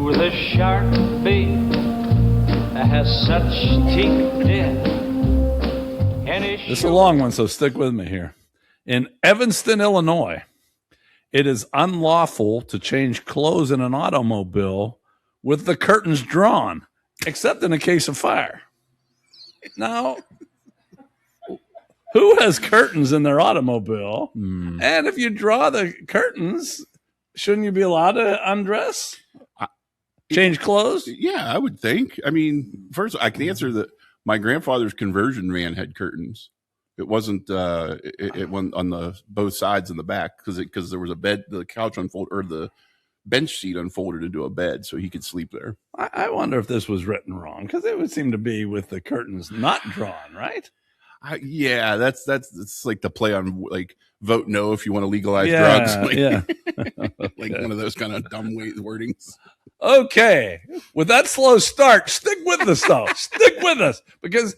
with a sharp beak that has such teeth dead. This is a long one, so stick with me here. In Evanston, Illinois, it is unlawful to change clothes in an automobile with the curtains drawn, except in a case of fire. Now, who has curtains in their automobile? And if you draw the curtains, shouldn't you be allowed to undress? Change clothes? Yeah, I would think. I mean, first, I can answer that. My grandfather's conversion van had curtains. It wasn't. It went on the both sides in the back because there was a bed. The couch unfolded, or the bench seat unfolded into a bed, so he could sleep there. I wonder if this was written wrong, because it would seem to be with the curtains not drawn, right? Yeah, that's like the play on like vote no if you want to legalize drugs. Like, yeah, like one of those kind of dumb wordings. Okay, with that slow start, stick with us though. Stick with us, because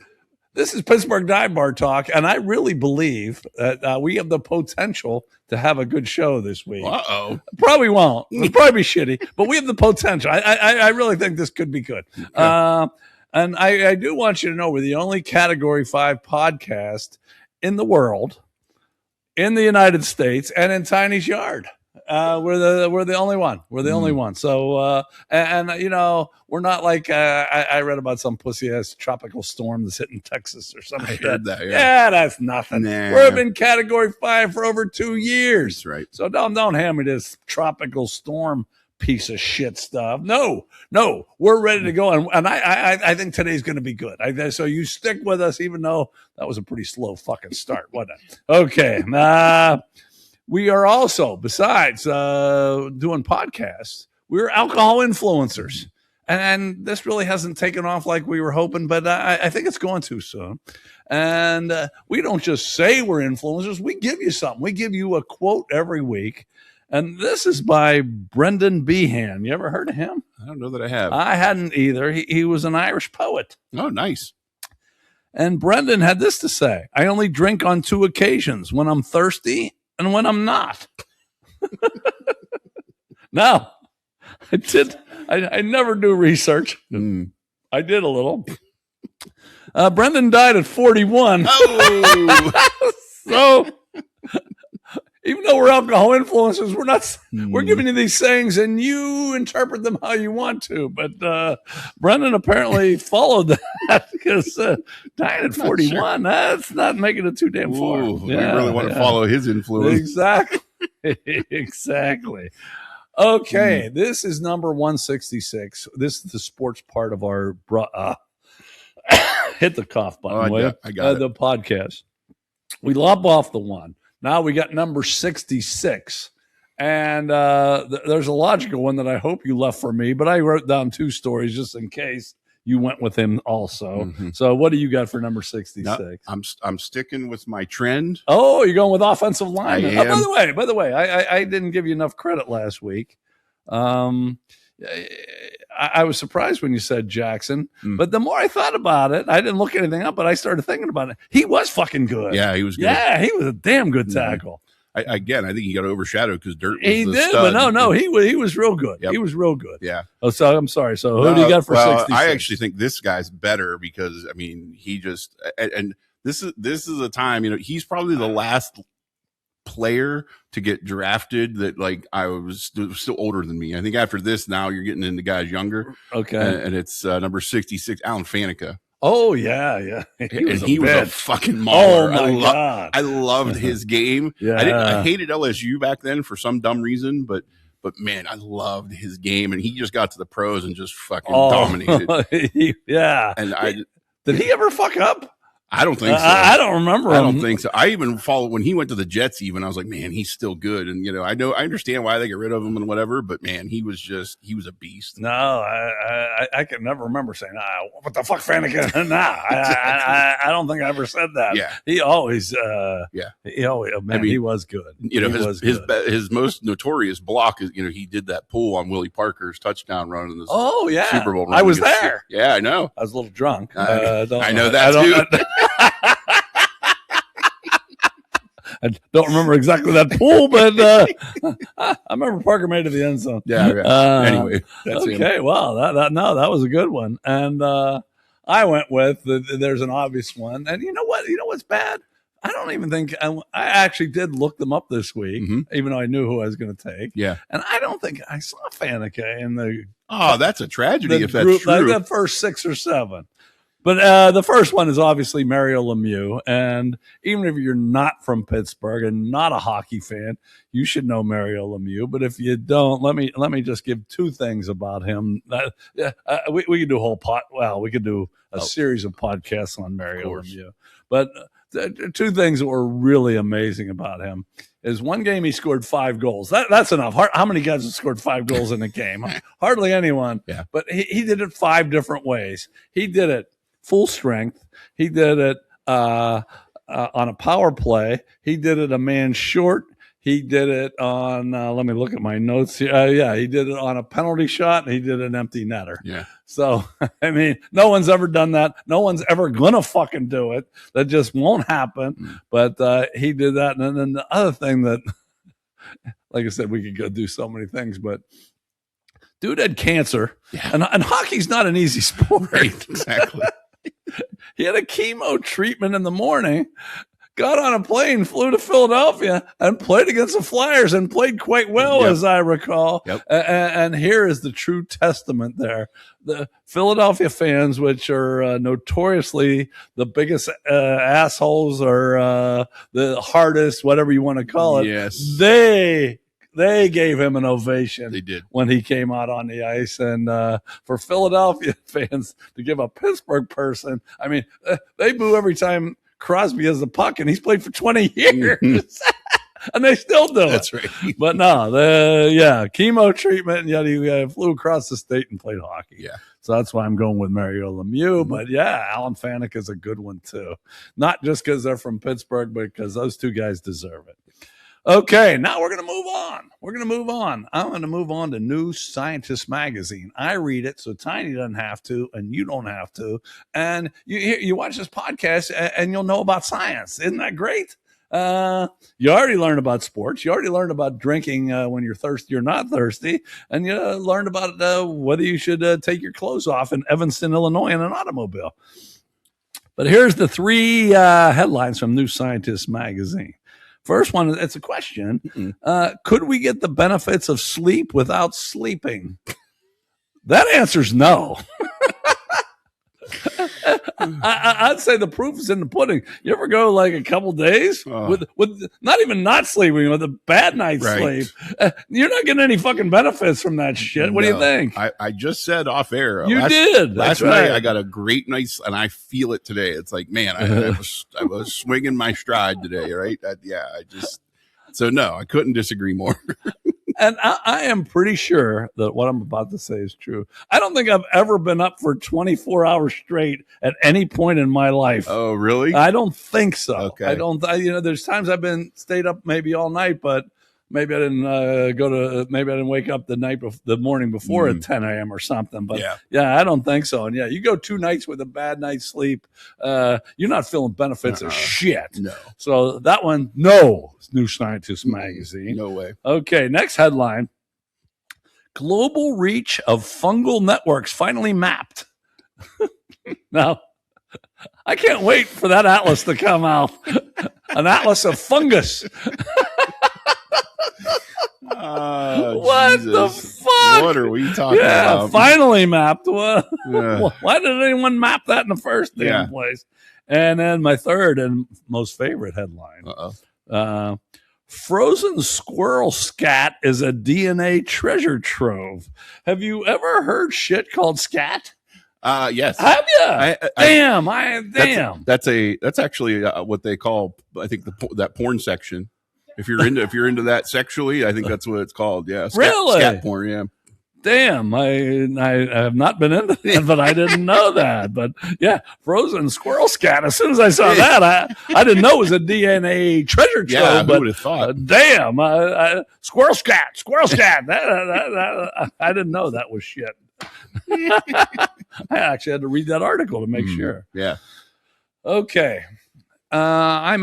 this is Pittsburgh Dive Bar Talk, and I really believe that we have the potential to have a good show this week. Uh-oh. Probably won't. It'll probably be shitty, but we have the potential. I really think this could be good. Okay. And I do want you to know we're the only Category 5 podcast in the world, in the United States, and in Tiny's yard. We're the only one. We're the only one. So and you know, we're not like I read about some pussy ass tropical storm that's hitting Texas or something. I heard that. Yeah, that's nothing. Nah. We've been Category 5 for over 2 years. That's right. So don't hand me this tropical storm piece of shit stuff. No, we're ready to go, and I think today's going to be good. So you stick with us, even though that was a pretty slow fucking start, wasn't it? Okay. We are also, besides doing podcasts, we're alcohol influencers. And this really hasn't taken off like we were hoping, but I think it's going to soon. And we don't just say we're influencers. We give you something. We give you a quote every week. And this is by Brendan Behan. You ever heard of him? I don't know that I have. I hadn't either. He was an Irish poet. Oh, nice. And Brendan had this to say: I only drink on 2 occasions, when I'm thirsty and when I'm not. Now, I never do research. I did a little. Brendan died at 41. Oh! So, even though we're alcohol influencers, we're giving you these sayings and you interpret them how you want to. But Brendan apparently followed that, because dying at 41, sure. That's not making it too damn far. We really want to follow his influence. Exactly. Exactly. Okay, this is number 166. This is the sports part of our hit the cough button. I got it. The podcast. We lop off the one. Now we got number 66. And there's a logical one that I hope you left for me, but I wrote down 2 stories just in case you went with him also. Mm-hmm. So what do you got for number 66? No, I'm sticking with my trend. Oh, you're going with offensive line. I am. By the way, I didn't give you enough credit last week. I was surprised when you said Jackson, but the more I thought about it, I didn't look anything up, but I started thinking about it. He was fucking good. Yeah, he was good. Yeah, he was a damn good tackle. I think he got overshadowed because Dirt was he the did, stud. but no, he was real good. Yep. He was real good. Yeah. Oh, so I'm sorry. So who do you got for 66? I actually think this guy's better because, I mean, he just and this is a time, you know, he's probably the last player to get drafted that, like, I was still older than me. I think after this, now you're getting into guys younger. Okay. And it's number 66, Alan Faneca. Oh yeah. He was a fucking mauler. Oh my God. I loved his game. Yeah. I hated LSU back then for some dumb reason, but man, I loved his game, and he just got to the pros and just fucking dominated. Yeah. And did he ever fuck up? I don't think so. I don't remember. I don't think so. I even followed when he went to the Jets. Even I was like, man, he's still good. And you know, I understand why they get rid of him and whatever. But man, he was a beast. No, I can never remember saying, what the fuck, Faneca? I don't think I ever said that. Yeah, he always, he was good. You know, his most notorious block is, you know, he did that pull on Willie Parker's touchdown run in the Super Bowl run. I was there. Yeah, I know. I was a little drunk. I know that too. I don't remember exactly that pool, but I remember Parker made it to the end zone. Yeah. Anyway, that's okay. him. Well, that was a good one. And I went with there's an obvious one. And you know what? You know what's bad? I don't even think I actually did look them up this week, even though I knew who I was going to take. Yeah. And I don't think I saw Fanica in the. Oh, that's a tragedy if that's group, true. like the first 6 or 7. But the first one is obviously Mario Lemieux. And even if you're not from Pittsburgh and not a hockey fan, you should know Mario Lemieux. But if you don't, let me just give 2 things about him. We could do a whole we could do a series of podcasts on Mario Lemieux. But the 2 things that were really amazing about him is one game he scored 5 goals. That's enough. How many guys have scored 5 goals in a game? Hardly anyone. Yeah. But he did it 5 different ways. He did it full strength. He did it on a power play. He did it a man short. He did it on, let me look at my notes here. He did it on a penalty shot, and he did an empty netter. Yeah. So, I mean, no one's ever done that. No one's ever going to fucking do it. That just won't happen. But he did that. And then the other thing that, like I said, we could go do so many things, but dude had cancer. Yeah. And hockey's not an easy sport. Right, exactly. He had a chemo treatment in the morning, got on a plane, flew to Philadelphia, and played against the Flyers and played quite well, as I recall. Yep. And here is the true testament there. The Philadelphia fans, which are notoriously the biggest assholes or the hardest, whatever you want to call it, yes, they gave him an ovation. They did when he came out on the ice. And for Philadelphia fans to give a Pittsburgh person, I mean, they boo every time Crosby has the puck, and he's played for 20 years. And they still do it. That's right. But no, chemo treatment, and yet he flew across the state and played hockey. Yeah. So that's why I'm going with Mario Lemieux. But Alan Fanek is a good one too. Not just because they're from Pittsburgh, but because those 2 guys deserve it. Okay, now we're going to move on. I'm going to move on to New Scientist magazine. I read it, so Tiny doesn't have to, and you don't have to. And you watch this podcast, and you'll know about science. Isn't that great? You already learned about sports. You already learned about drinking when you're thirsty or not thirsty. And you learned about whether you should take your clothes off in Evanston, Illinois in an automobile. But here's the 3 headlines from New Scientist magazine. First one, it's a question. Could we get the benefits of sleep without sleeping? That answer's no. I'd say the proof is in the pudding. You ever go like a couple days with not even not sleeping, with a bad night's sleep? You're not getting any fucking benefits from that shit. What do you think? I just said off air. You did. Last night I got a great night's, and I feel it today. It's like, man, I was swinging my stride today, right? So no, I couldn't disagree more. And I am pretty sure that what I'm about to say is true. I don't think I've ever been up for 24 hours straight at any point in my life. Oh, really? I don't think so. Okay. I don't. There's times I've stayed up maybe all night, but maybe I didn't maybe I didn't wake up the morning before at 10 a.m. or something. But I don't think so. And you go 2 nights with a bad night's sleep, you're not feeling benefits of shit. No. So that one, no. New Scientist magazine. No way. Okay, next headline. Global reach of fungal networks finally mapped. Now, I can't wait for that atlas to come out. An atlas of fungus. What Jesus. the fuck? What are we talking about? Finally mapped. Why did anyone map that in the first damn place? And then my third and most favorite headline. Frozen squirrel scat is a DNA treasure trove. Have you ever heard shit called scat? Yes. Have you? Damn. That's actually what they call, I think, that porn section. If you're into that sexually, I think that's what it's called. Yeah. Really? Scat porn. Yeah. Damn, I have not been into that, but I didn't know that. But frozen squirrel scat. As soon as I saw that, I didn't know it was a DNA treasure trove. Yeah, who would have thought? Damn, squirrel scat. I didn't know that was shit. I actually had to read that article to make sure. Yeah. Okay. I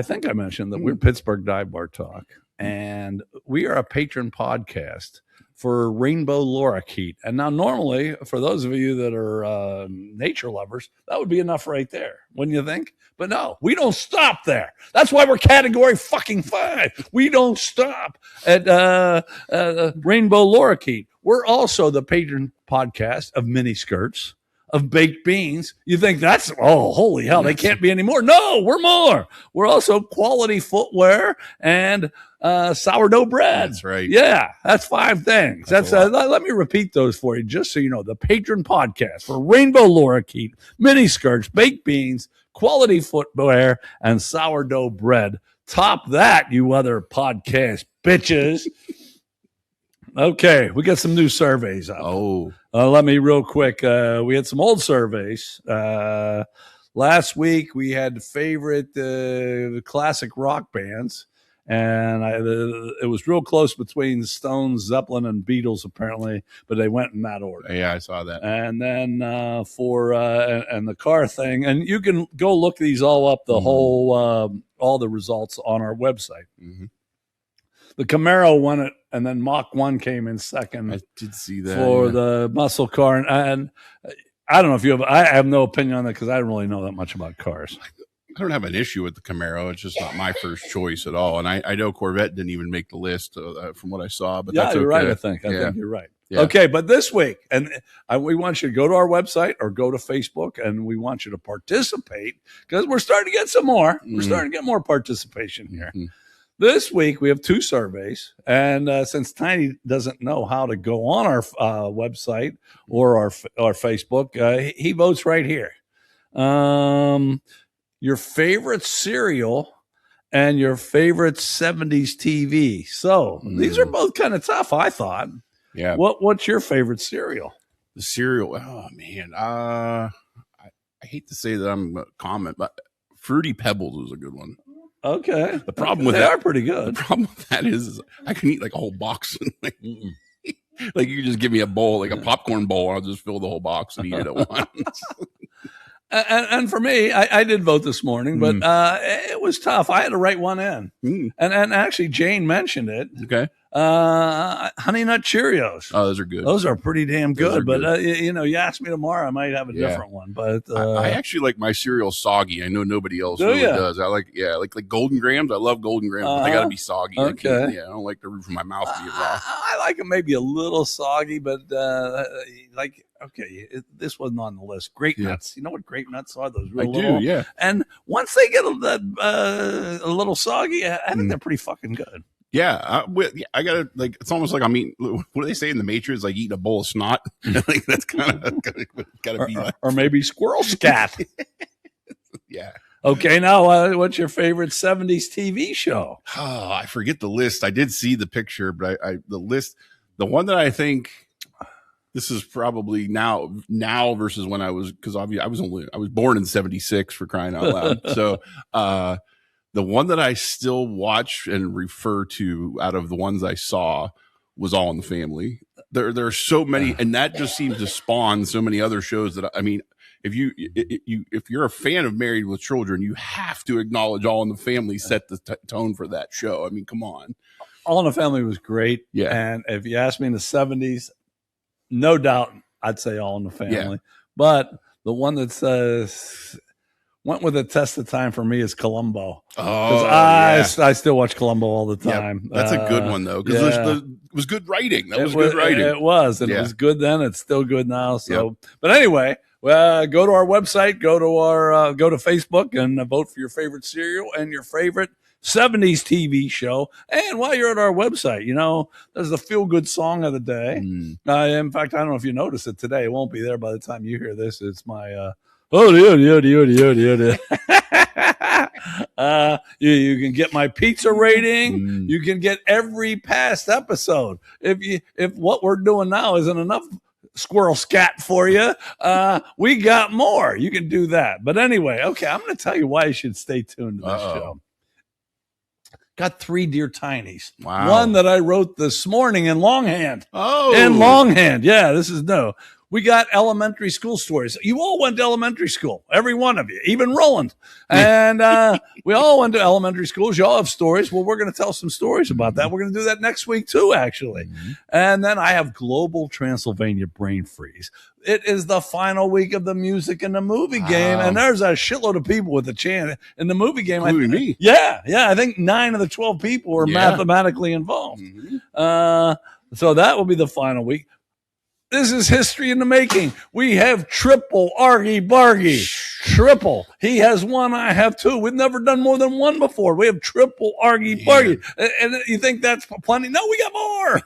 think I mentioned that we're Pittsburgh Dive Bar Talk, and we are a patron podcast for Rainbow Lorikeet. And now, normally, for those of you that are nature lovers, that would be enough right there, wouldn't you think? But no, we don't stop there. That's why we're category fucking 5. We don't stop at Rainbow Lorikeet. We're also the patron podcast of miniskirts, of baked beans. You think that's, oh, holy hell, they can't be any more. No, we're more. We're also quality footwear and sourdough bread. That's right. Yeah, that's 5 things. Let me repeat those for you, just so you know. The patron podcast for Rainbow Lorikeet, miniskirts, baked beans, quality footwear, and sourdough bread. Top that, you other podcast bitches. Okay, we got some new surveys up. Oh, let me real quick. We had some old surveys. Last week we had favorite classic rock bands, and it was real close between Stones, Zeppelin, and Beatles apparently, but they went in that order. yeah, I saw that. And then for and the car thing, and you can go look these all up, the whole all the results on our website. Mm-hmm. The Camaro won it, and then Mach 1 came in second. I did see that for the muscle car, and I don't know if you have. I have no opinion on that because I don't really know that much about cars. I don't have an issue with the Camaro. It's just not my first choice at all. And I know Corvette didn't even make the list from what I saw. But yeah, that's you're okay. right. I think you're right. Yeah. Okay, but this week, and we want you to go to our website or go to Facebook, and we want you to participate because we're starting to get some more. We're starting to get more participation here. Mm-hmm. This week, we have 2 surveys, and since Tiny doesn't know how to go on our website or our Facebook, he votes right here. Your favorite cereal and your favorite 70s TV. So these are both kind of tough, I thought. Yeah. What's your favorite cereal? The cereal, oh, man. I hate to say that I'm a comment, but Fruity Pebbles is a good one. Okay. The problem with they that are pretty good. The problem with that is I can eat like a whole box. Like you just give me a bowl, like a popcorn bowl, and I'll just fill the whole box and eat it at once. And for me, I did vote this morning, but it was tough. I had to write one in. And actually, Jane mentioned it. Okay. Honey Nut Cheerios. Oh, those are good. Those are pretty damn good. But, you ask me tomorrow, I might have a different one. But I actually like my cereal soggy. I know nobody else really does. I like Golden Grahams. I love Golden Grahams, but they got to be soggy. Okay. I don't like the roof of my mouth to get raw. I like them maybe a little soggy, but this wasn't on the list. Grape nuts. You know what grape nuts are? Those real little. Yeah. And once they get a little soggy, I think they're pretty fucking good. Yeah, I gotta like. It's almost like I'm eating. What do they say in the Matrix? Like eating a bowl of snot. Like that's kind of gotta be like, or maybe squirrel scat. Yeah. Okay, now what's your favorite 70s TV show? Oh, I forget the list. I did see the picture, but the list, the one that I think this is probably now versus when I was, because obviously I was born in 76 for crying out loud. So the one that I still watch and refer to out of the ones I saw was All in the Family. There are so many, and that just seems to spawn so many other shows that I mean, if you're a fan of Married with Children, you have to acknowledge All in the Family set the tone for that show. I mean, come on. All in the Family was great. Yeah. And if you ask me in the 70s, no doubt I'd say All in the Family. Yeah. But the one that went with a test of time for me is Columbo. Oh, I still watch Columbo all the time. That's a good one, though, because it was good writing. That was good writing. It was. And it was good then. It's still good now. So, But anyway, go to our website, go to Facebook and vote for your favorite cereal and your favorite 70s TV show. And while you're at our website, there's the feel-good song of the day. In fact, I don't know if you noticed it today. It won't be there by the time you hear this. It's my you can get my pizza rating. You can get every past episode. If what we're doing now isn't enough squirrel scat for you, we got more. You can do that. But anyway, okay, I'm going to tell you why you should stay tuned to this show. Got 3 Dear Tinies. Wow. One that I wrote this morning in longhand. Oh. In longhand. Yeah, this is no. We got elementary school stories. You all went to elementary school, every one of you, even Roland. And we all went to elementary schools. You all have stories. Well, we're going to tell some stories about that. We're going to do that next week too, actually. And then I have Global Transylvania Brain Freeze. It is the final week of the music and the movie game, and there's a shitload of people with a chance in the movie game. Including me. Yeah. I think 9 of the 12 people were mathematically involved. So that will be the final week. This is history in the making. We have triple Argy Bargy. Triple. He has one, I have two. We've never done more than one before. We have triple Argy Bargy. And you think that's plenty? No, we got more.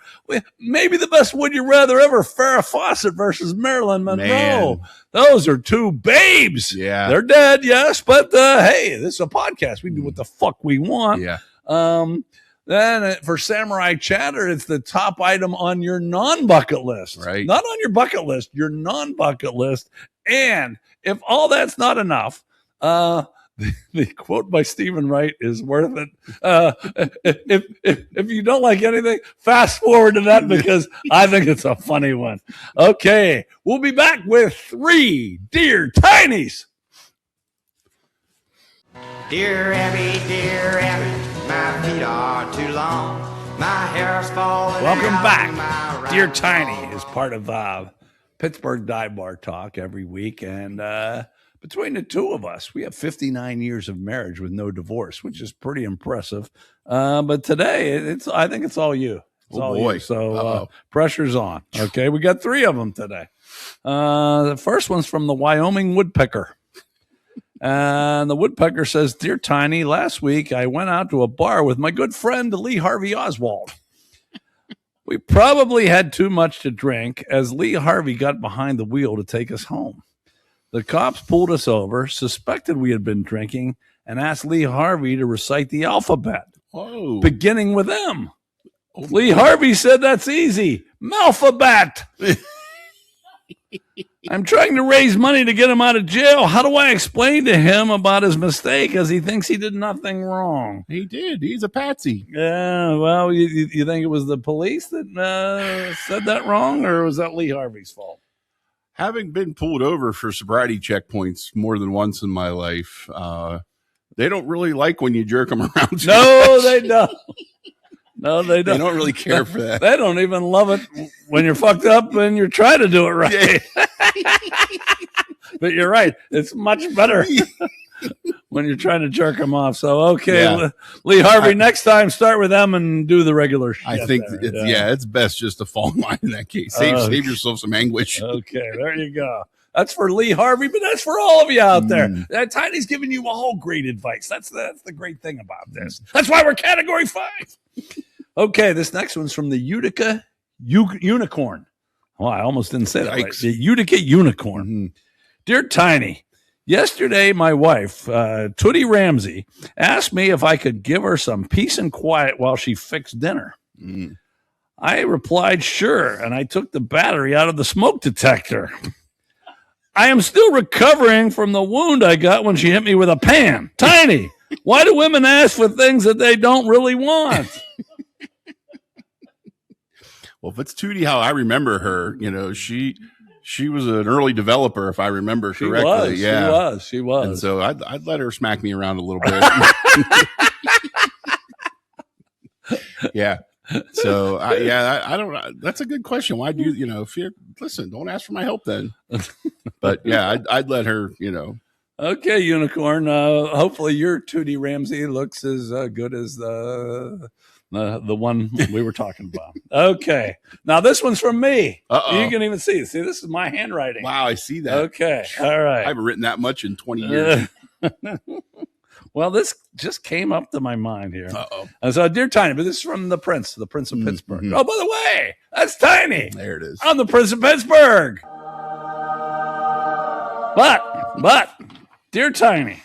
Maybe the best Would You Rather ever, Farrah Fawcett versus Marilyn Monroe. Man. Those are two babes. Yeah. They're dead, yes, but hey, this is a podcast. We do what the fuck we want. Yeah. Then for Samurai Chatter, it's the top item on your non-bucket list. Right. Not on your bucket list, your non-bucket list. And if all that's not enough, the quote by Stephen Wright is worth it. If you don't like anything, fast forward to that because I think it's a funny one. Okay, we'll be back with 3 Dear Tinies. Dear Abby, my feet are too long. My hair's falling Welcome out back. my Dear right Tiny is part of Pittsburgh Dive Bar Talk every week. And between the two of us, we have 59 years of marriage with no divorce, which is pretty impressive. But today, I think it's all you. It's all boy. you. So pressure's on. Okay, we got 3 of them today. The first one's from the Wyoming Woodpecker. And the Woodpecker says, Dear Tiny, last week I went out to a bar with my good friend Lee Harvey Oswald. We probably had too much to drink as Lee Harvey got behind the wheel to take us home. The cops pulled us over, suspected we had been drinking, and asked Lee Harvey to recite the alphabet, beginning with M. Lee Harvey said that's easy. Malphabet. I'm trying to raise money to get him out of jail. How do I explain to him about his mistake as he thinks he did nothing wrong? He did. He's a patsy. Yeah, well, you think it was the police that said that wrong, or was that Lee Harvey's fault? Having been pulled over for sobriety checkpoints more than once in my life, they don't really like when you jerk them around. No, they don't. No, they don't. They don't really care for that. They don't even love it when you're fucked up and you're trying to do it right. But you're right. It's much better when you're trying to jerk them off. So, okay, Lee Harvey, next time start with them and do the regular shit. I think, it's best just to fall in line in that case. Save yourself some anguish. Okay, there you go. That's for Lee Harvey, but that's for all of you out there. Tiny's giving you all great advice. That's the great thing about this. That's why we're Category 5. Okay, this next one's from the Utica Unicorn. Oh, I almost didn't say that right. The Utica Unicorn. Dear Tiny, yesterday my wife, Tootie Ramsey, asked me if I could give her some peace and quiet while she fixed dinner. I replied, sure, and I took the battery out of the smoke detector. I am still recovering from the wound I got when she hit me with a pan. Tiny, why do women ask for things that they don't really want? Well, if it's Tootie, how I remember her, she was an early developer, if I remember correctly. She was. And so I'd let her smack me around a little bit. Yeah. So I don't. That's a good question. Why do you? If you listen, don't ask for my help then. But yeah, I'd let her. Okay, Unicorn. Hopefully your Tootie Ramsey looks as good as the one we were talking about. Okay, now this one's from me. You can even see. See, this is my handwriting. Wow, I see that. Okay, all right. I haven't written that much in 20 years. Well, this just came up to my mind here. And so, Dear Tiny, but this is from the Prince of Pittsburgh. Oh, by the way, that's Tiny. There it is. I'm the Prince of Pittsburgh. But, Dear Tiny,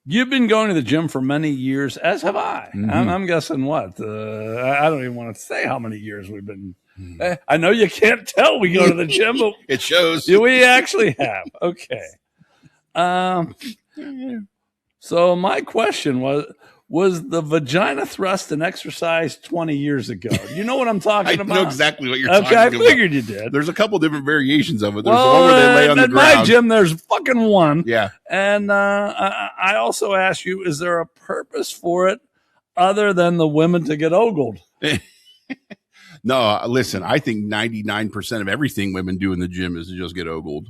you've been going to the gym for many years, as have I. And I'm guessing what? I don't even want to say how many years we've been. I know you can't tell we go to the gym, but it shows. We actually have. Okay. So my question was, was the vagina thrust an exercise 20 years ago? You know what I'm talking I about? know exactly what you're talking Okay, I about. figured you did. There's a couple different variations of it. There's the one where they lay on the at ground. my gym, there's fucking one. Yeah. And I also asked you, is there a purpose for it other than the women to get ogled? No, listen, I think 99% of everything women do in the gym is to just get ogled.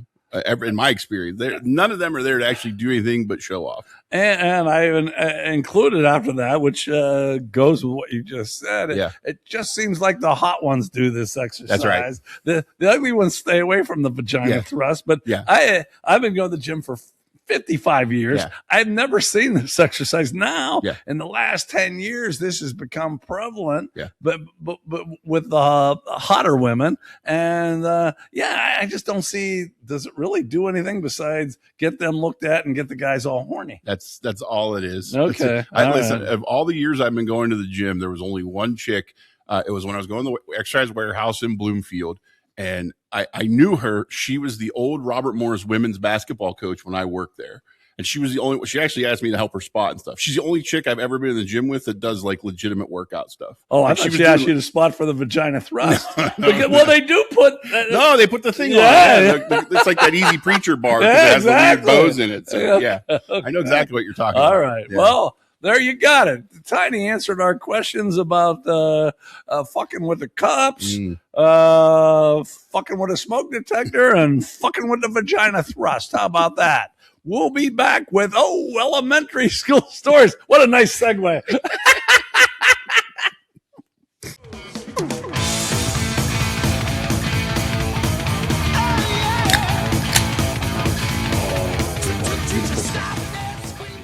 In my experience, none of them are there to actually do anything but show off. And I even included after that, which goes with what you just said. It just seems like the hot ones do this exercise. That's right. The ugly ones stay away from the vagina thrust. But I've been going to the gym for 55 years. Yeah. I've never seen this exercise. Now, in the last 10 years, this has become prevalent, but with the hotter women. And I just don't see, does it really do anything besides get them looked at and get the guys all horny? That's all it is. Okay. Listen, of all the years I've been going to the gym, there was only one chick. It was when I was going to the exercise warehouse in Bloomfield. And I knew her. She was the old Robert Morris women's basketball coach when I worked there. And she was the only, she actually asked me to help her spot and stuff. She's the only chick I've ever been in the gym with that does like legitimate workout stuff. Oh, I thought she asked you to spot for the vagina thrust. Well, they do put. No, they put the thing on. It's like that easy preacher bar. It has the weird bows in it. So, I know exactly what you're talking about. All right. Yeah. Well, there you got it. Tiny answered our questions about fucking with the cups, fucking with a smoke detector, and fucking with the vagina thrust. How about that? We'll be back with, elementary school stories. What a nice segue.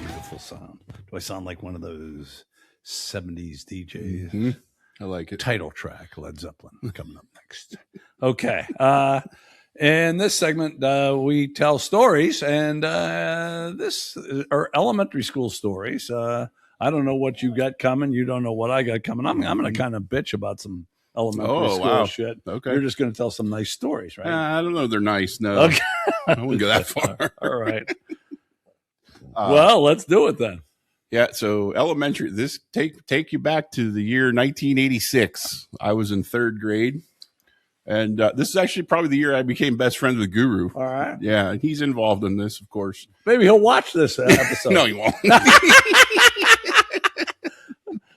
Beautiful sound. Do I sound like one of those 70s DJs? Mm-hmm. I like it. Title track, Led Zeppelin, coming up next. Okay. In this segment, we tell stories, and this are elementary school stories. I don't know what you got coming. You don't know what I got coming. I'm going to kind of bitch about some elementary school shit. Okay. You're just going to tell some nice stories, right? I don't know. They're nice. No. Okay. I wouldn't go that far. All right. Well, let's do it then. Yeah. So elementary, this take you back to the year 1986. I was in third grade. And this is actually probably the year I became best friends with Guru. All right. Yeah, he's involved in this, of course. Maybe he'll watch this episode. No, he won't.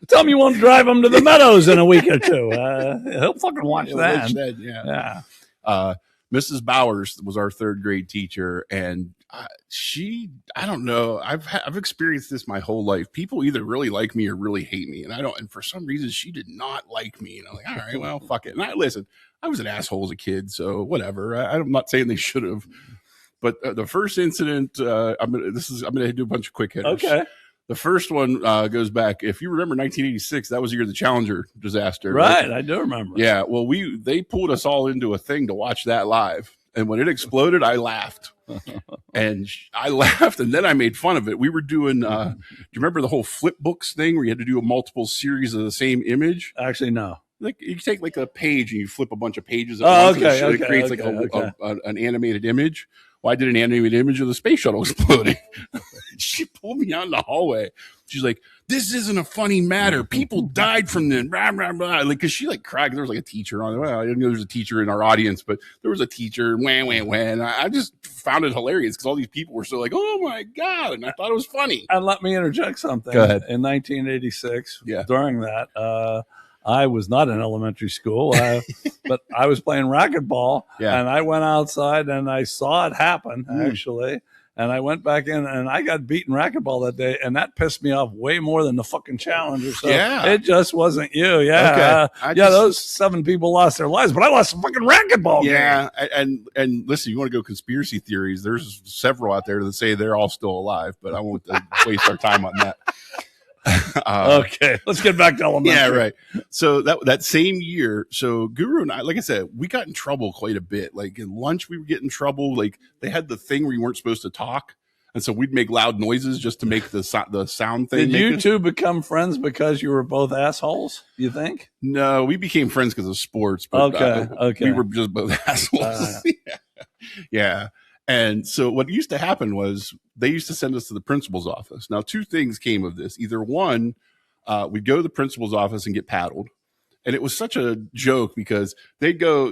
Tell him you won't drive him to the Meadows in a week or two. He'll fucking watch that. Yeah. Mrs. Bowers was our third grade teacher, and I don't know. I've experienced this my whole life. People either really like me or really hate me, and I don't. And for some reason, she did not like me. And I'm like, all right, well, fuck it. And listen. I was an asshole as a kid, so whatever. I'm not saying they should have, but the first incident, I'm gonna do a bunch of quick hitters. Okay. The first one goes back. If you remember 1986, that was the year of the Challenger disaster. Right, I do remember. Yeah. Well, they pulled us all into a thing to watch that live, and when it exploded, I laughed, and then I made fun of it. We were doing. Do you remember the whole flip books thing where you had to do a multiple series of the same image? Actually, no. Like you take like a page and you flip a bunch of pages. It creates an animated image. Well, I did an animated image of the space shuttle exploding. She pulled me out in the hallway. She's like, "This isn't a funny matter. People died from this." Blah, blah, blah. Like, cause she like cried. There was like a teacher on. Well, I didn't know there was a teacher in our audience, but there was a teacher. And I just found it hilarious because all these people were so like, "Oh my god!" And I thought it was funny. And let me interject something. Go ahead. In 1986, during that, I was not in elementary school, but I was playing racquetball, and I went outside and I saw it happen, actually. And I went back in and I got beaten racquetball that day, and that pissed me off way more than the fucking Challenger. So it just wasn't you. Yeah. Okay. Those 7 people lost their lives, but I lost a fucking racquetball game. Yeah. And listen, you want to go conspiracy theories. There's several out there that say they're all still alive, but I won't waste our time on that. Okay, let's get back to elementary. Yeah, right. So that same year, so Guru and I, like I said, we got in trouble quite a bit. Like in lunch, we would get in trouble. Like they had the thing where you weren't supposed to talk, and so we'd make loud noises just to make the sound thing. Did you two become friends because you were both assholes? You think? No, we became friends because of sports. But, okay. We were just both assholes. Yeah. And so what used to happen was they used to send us to the principal's office. Now, two things came of this. Either one, we'd go to the principal's office and get paddled. And it was such a joke because they'd go,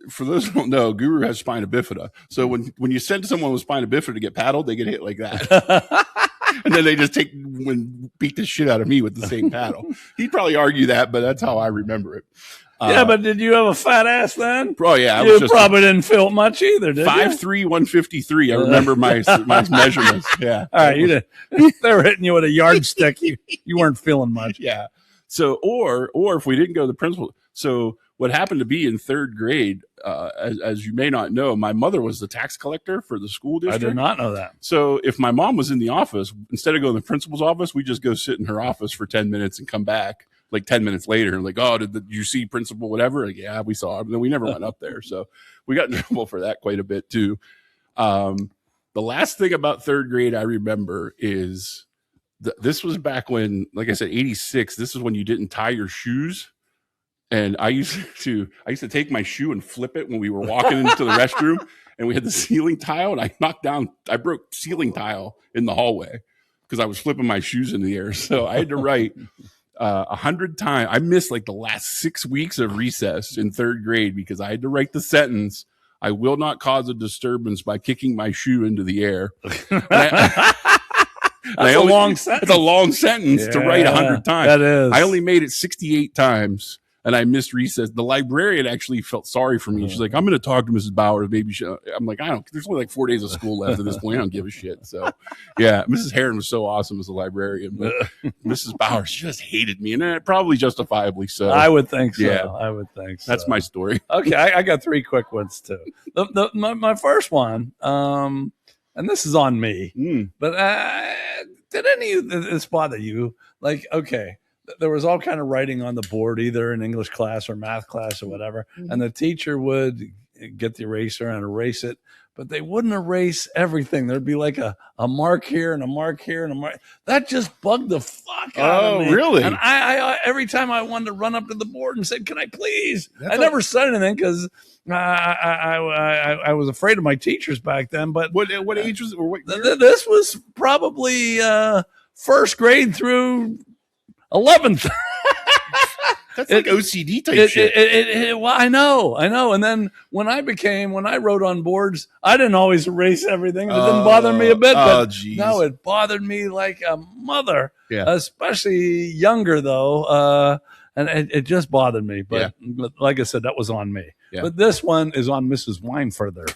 for those who don't know, Guru has spina bifida. So when you send someone with spina bifida to get paddled, they get hit like that. And then they just beat the shit out of me with the same paddle. He'd probably argue that, but that's how I remember it. Yeah, but did you have a fat ass then? Oh, yeah. You probably didn't feel much either, did 5'3", 153. I remember my measurements. Yeah. All right. They were hitting you with a yardstick. You weren't feeling much. Yeah. So, or if we didn't go to the principal. So what happened to be in third grade, as you may not know, my mother was the tax collector for the school district. I did not know that. So if my mom was in the office, instead of going to the principal's office, we just go sit in her office for 10 minutes and come back like 10 minutes later. Like, oh, did you see principal, whatever? Like, yeah, we saw him. And then we never went up there. So we got in trouble for that quite a bit too. The last thing about third grade I remember is this was back when, like I said, 86, this is when you didn't tie your shoes. And I used to take my shoe and flip it when we were walking into the restroom, and we had the ceiling tile, and I broke ceiling tile in the hallway because I was flipping my shoes in the air. So I had to write 100 times. I missed like the last 6 weeks of recess in third grade because I had to write the sentence, "I will not cause a disturbance by kicking my shoe into the air." That's a long sentence. It's a long sentence to write 100 times. That is. I only made it 68 times. And I missed recess. The librarian actually felt sorry for me. She's like, "I'm going to talk to Mrs. Bowers. Maybe I'm like, there's only like 4 days of school left at this point. I don't give a shit." So, yeah, Mrs. Heron was so awesome as a librarian. But Mrs. Bowers just hated me, and probably justifiably so. I would think so. Yeah. I would think so. That's my story. Okay, I got 3 quick ones, too. My first one, and this is on me, but did any of this bother you? Like, okay. There was all kind of writing on the board, either in English class or math class or whatever. And the teacher would get the eraser and erase it, but they wouldn't erase everything. There'd be like a mark here and a mark here and a mark. That just bugged the fuck out of me. Oh, really? And I every time I wanted to run up to the board and said, "Can I please?" I never said anything because I was afraid of my teachers back then. But what age was it? Or what year? This was probably first grade through 11th. That's like OCD type shit. Well, I know. And then when I wrote on boards, I didn't always erase everything. It didn't bother me a bit. But no, it bothered me like a mother, especially younger though. And it just bothered me. But like I said, that was on me. Yeah. But this one is on Mrs. Weinfurther.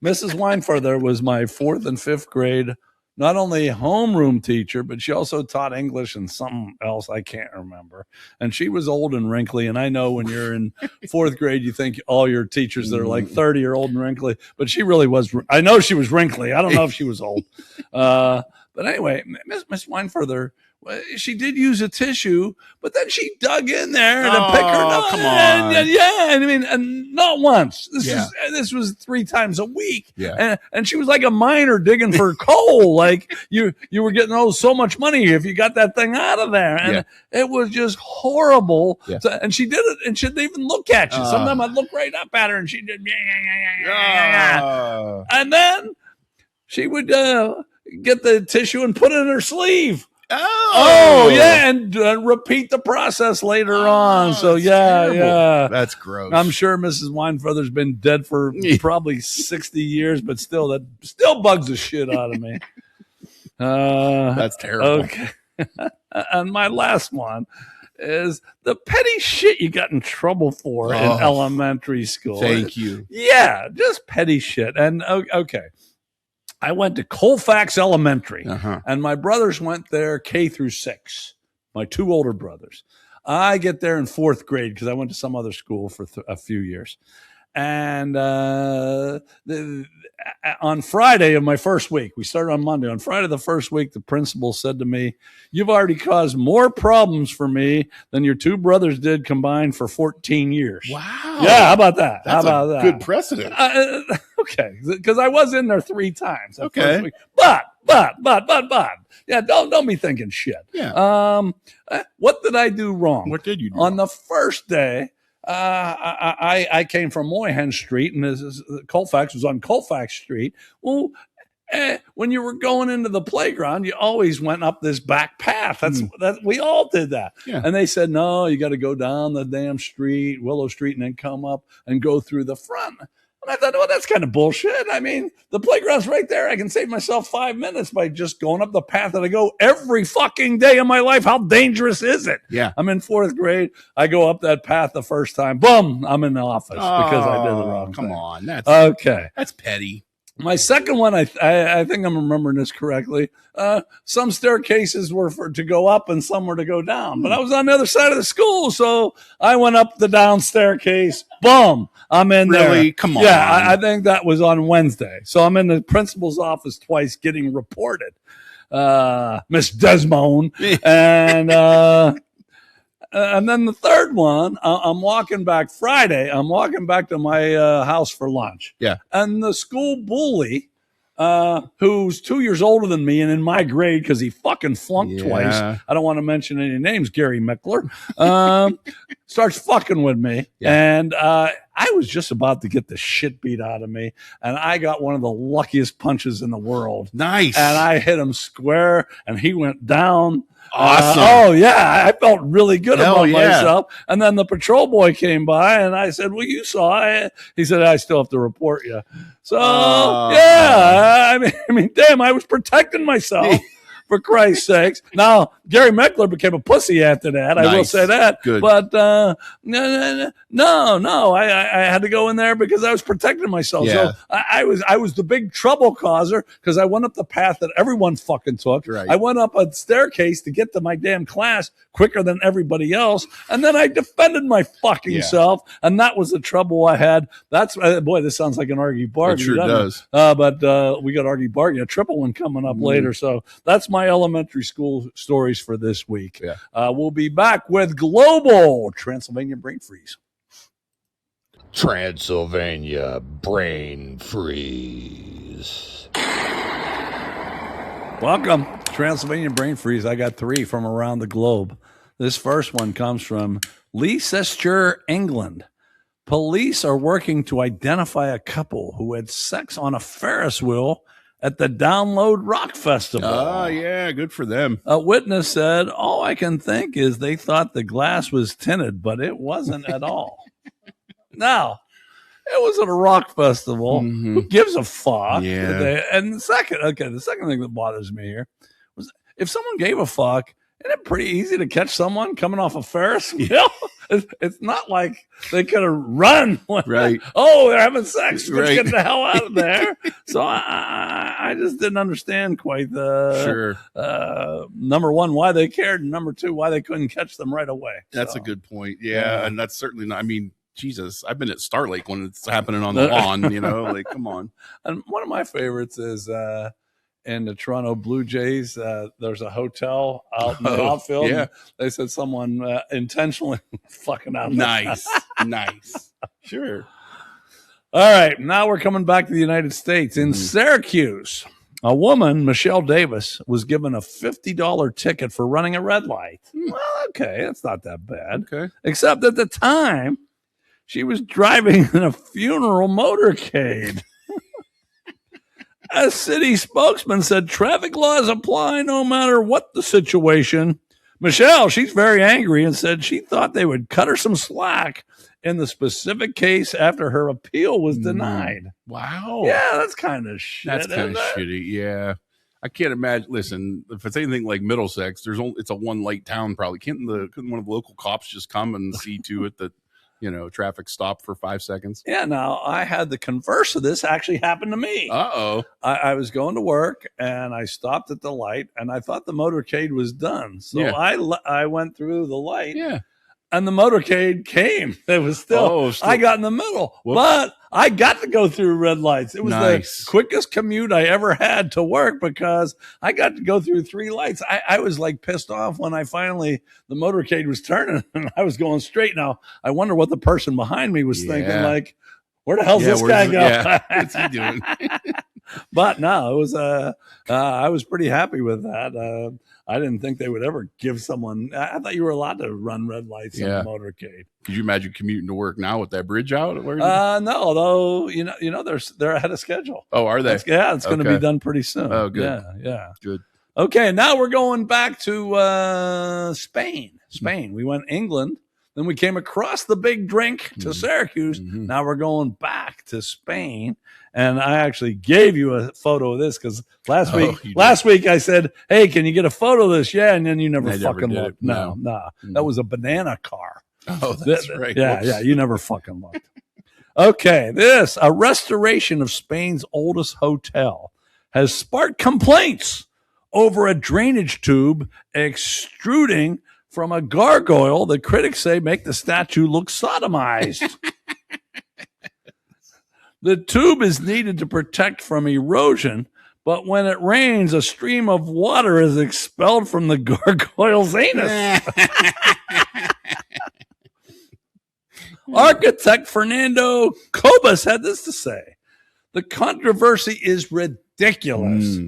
Mrs. Weinfurther was my 4th and 5th grade not only homeroom teacher, but she also taught English and something else I can't remember. And she was old and wrinkly. And I know when you're in 4th grade, you think all your teachers that are like 30 are old and wrinkly, but she really was. I know she was wrinkly. I don't know if she was old. But anyway, Miss Weinfurther, she did use a tissue, but then she dug in there and picked her nose. Come on. And not once. This was 3 times a week. Yeah. And she was like a miner digging for coal. Like you were getting so much money if you got that thing out of there. And it was just horrible. Yeah. And she did it, and she didn't even look at you. Sometimes I'd look right up at her, and she did. And then she would get the tissue and put it in her sleeve. Oh yeah, and repeat the process later on. So yeah, that's gross. I'm sure Mrs. Weinfurther's been dead for probably 60 years, but that still bugs the shit out of me. That's terrible. Okay, and my last one is the petty shit you got in trouble for in elementary school. Thank you. Yeah, just petty shit. And okay. I went to Colfax Elementary, and my brothers went there K through 6, my 2 older brothers. I get there in 4th grade because I went to some other school for a few years. And on Friday of my first week, we started on Monday. On Friday of the first week, the principal said to me, "You've already caused more problems for me than your 2 brothers did combined for 14 years." Wow. Yeah, how about that? That's a good precedent. Okay, because I was in there 3 times. Okay. But. Yeah, don't be thinking shit. Yeah. What did I do wrong? What did you do? On the first day, I came from Moynihan Street, and Colfax was on Colfax Street. Well, when you were going into the playground, you always went up this back path. That we all did that. Yeah. And they said, no, you got to go down the damn street, Willow Street, and then come up and go through the front. And I thought, well, that's kind of bullshit. I mean, the playground's right there. I can save myself 5 minutes by just going up the path that I go every fucking day of my life. How dangerous is it? Yeah. I'm in 4th grade. I go up that path the first time. Boom, I'm in the office because I did the wrong thing. Come on. That's Okay. That's petty. My second one, I think I'm remembering this correctly. Some staircases were to go up and some were to go down, but I was on the other side of the school, so I went up the down staircase. Boom, I'm in there. Really? Come on. Yeah, I think that was on Wednesday. So I'm in the principal's office twice getting reported. Miss Desmond. And then the third one, I'm walking back Friday. I'm walking back to my house for lunch. Yeah. And the school bully, who's 2 years older than me and in my grade because he fucking flunked twice. I don't want to mention any names, Gary Mickler, starts fucking with me. Yeah. And I was just about to get the shit beat out of me. And I got one of the luckiest punches in the world. Nice. And I hit him square and he went down. Awesome. Oh, yeah. I felt really good about myself. And then the patrol boy came by and I said, well, you saw it. He said, I still have to report you. So, yeah, I mean, damn, I was protecting myself. For Christ's sakes. Now, Gary Meckler became a pussy after that. Nice. I will say that. Good. But no. I had to go in there because I was protecting myself. Yeah. So I was the big trouble causer because I went up the path that everyone fucking took. Right. I went up a staircase to get to my damn class quicker than everybody else. And then I defended my fucking self. And that was the trouble I had. That's, boy, this sounds like an Argy Bargy. It sure does. But we got Argy Bargy, a triple one coming up later. So that's my elementary school stories for this week. Yeah. We'll be back with Global Transylvania Brain Freeze. Transylvania Brain Freeze. Welcome, Transylvania Brain Freeze. I got 3 from around the globe. This first one comes from Leicester, England. Police are working to identify a couple who had sex on a Ferris wheel at the Download Rock Festival. Oh, yeah, good for them. A witness said, all I can think is they thought the glass was tinted, but it wasn't at all. Now, it was at a rock festival. Who gives a fuck? Yeah. And the second thing that bothers me here was if someone gave a fuck, isn't it pretty easy to catch someone coming off a Ferris wheel? It's not like they could have run. Right. Oh, they're having sex. Let's Right. get the hell out of there. So I just didn't understand quite the number one, why they cared, and number two, why they couldn't catch them right away. That's a good point. Yeah. And that's certainly not, I mean, Jesus, I've been at Star Lake when it's happening on the lawn, like, come on. And one of my favorites is in the Toronto Blue Jays, there's a hotel out in the outfield. Yeah. They said someone intentionally fucking out. Nice. Nice. Sure. All right. Now we're coming back to the United States. In Syracuse, a woman, Michelle Davis, was given a $50 ticket for running a red light. Well, okay. That's not that bad. Okay. Except at the time, she was driving in a funeral motorcade. A city spokesman said traffic laws apply no matter what the situation. Michelle, she's very angry and said she thought they would cut her some slack in the specific case after her appeal was denied. Wow. Yeah, that's kind of shit. That's kind of shitty. Yeah. I can't imagine. Listen, if it's anything like Middlesex, it's a one light town probably. Couldn't one of the local cops just come and see to it that, traffic stopped for 5 seconds? Yeah, now I had the converse of this actually happen to me. Uh-oh. I was going to work and I stopped at the light and I thought the motorcade was done. So I went through the light. Yeah. And the motorcade came. It was still, I got in the middle, but I got to go through red lights. It was the quickest commute I ever had to work because I got to go through 3 lights. I was like pissed off when the motorcade was turning and I was going straight. Now, I wonder what the person behind me was thinking, like, where the hell's this guy go? Yeah. What's he doing? But no, it was I was pretty happy with that. I didn't think they would ever give someone. I thought you were allowed to run red lights on the motorcade. Could you imagine commuting to work now with that bridge out? No, though they're ahead of schedule. Oh, are they? It's going to be done pretty soon. Oh, good. Yeah, good. Okay, now we're going back to Spain. We went England. Then we came across the big drink to Syracuse. Mm-hmm. Now we're going back to Spain. And I actually gave you a photo of this because last week I said, hey, can you get a photo of this? Yeah. And then you never fucking looked. No. That was a banana car. Oh, that's right. Yeah. You never fucking looked. Okay. A restoration of Spain's oldest hotel has sparked complaints over a drainage tube extruding from a gargoyle that critics say make the statue look sodomized. The tube is needed to protect from erosion, but when it rains, a stream of water is expelled from the gargoyle's anus. Architect Fernando Cobas had this to say: the controversy is ridiculous.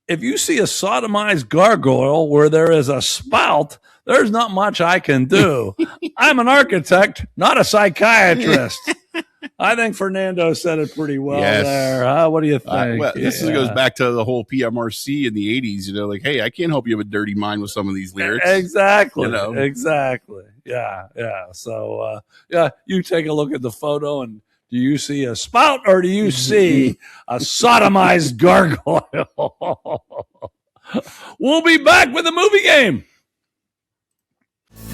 If you see a sodomized gargoyle where there is a spout, there's not much I can do. I'm an architect, not a psychiatrist. I think Fernando said it pretty well there. What do you think? This goes back to the whole PMRC in the 80s. Like, hey, I can't help you have a dirty mind with some of these lyrics. Exactly. Exactly. Yeah. So, you take a look at the photo and do you see a spout or do you see a sodomized gargoyle? We'll be back with the movie game.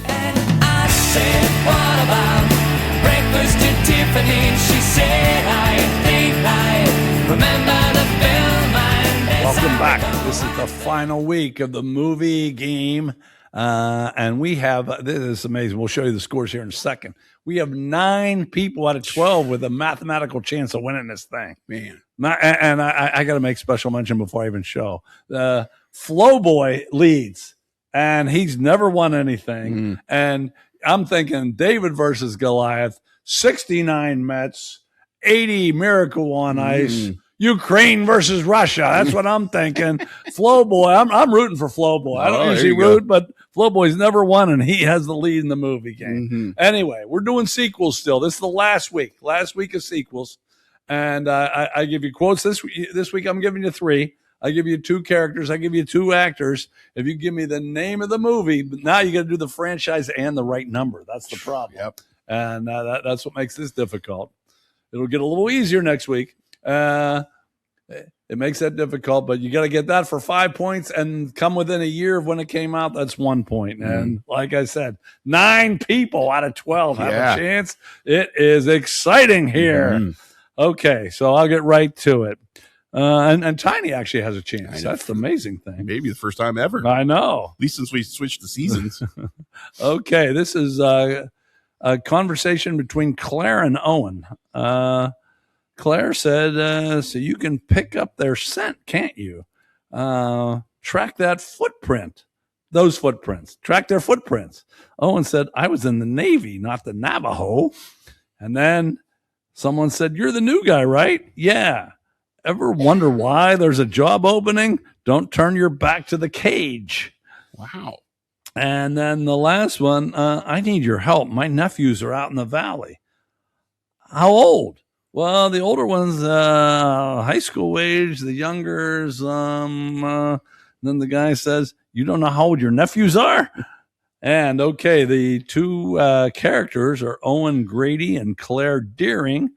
And I said, what about breakfast at Tiffany? She said, I think I remember the film. Welcome back. This is the final week of the movie game. And we have, this is amazing. We'll show you the scores here in a second. We have 9 people out of 12 with a mathematical chance of winning this thing. Man. And I got to make special mention before I even show. Flow Boy leads, and he's never won anything. And I'm thinking David versus Goliath, 69 Mets, 80 Miracle on Ice, Ukraine versus Russia. That's what I'm thinking. Flow Boy, I'm rooting for Flow Boy. I don't usually root, but Flow Boy's never won, and he has the lead in the movie game. Anyway, we're doing sequels still. This is the last week of sequels. And I give you quotes this week. I'm giving you 3. I give you 2 characters. I give you 2 actors. If you give me the name of the movie, but now you got to do the franchise and the right number. That's the problem. Yep. And that's what makes this difficult. It'll get a little easier next week. It makes that difficult, but you got to get that for 5 points and come within a year of when it came out. That's 1 point. And like I said, 9 people out of 12 have a chance. It is exciting here. Okay, so I'll get right to it. And Tiny actually has a chance. That's the amazing thing. Maybe the first time ever. I know. At least since we switched the seasons. Okay, this is a conversation between Claire and Owen. Claire said, so you can pick up their scent, can't you? Track that footprint. Those footprints. Track their footprints. Owen said, I was in the Navy, not the Navajo. And then someone said, you're the new guy, right? Yeah. Ever wonder why there's a job opening? Don't turn your back to the cage. Wow. And then the last one, I need your help. My nephews are out in the valley. How old? Well, the older one's high school age. The younger's, then the guy says, you don't know how old your nephews are? And okay, the 2 characters are Owen Grady and Claire Deering.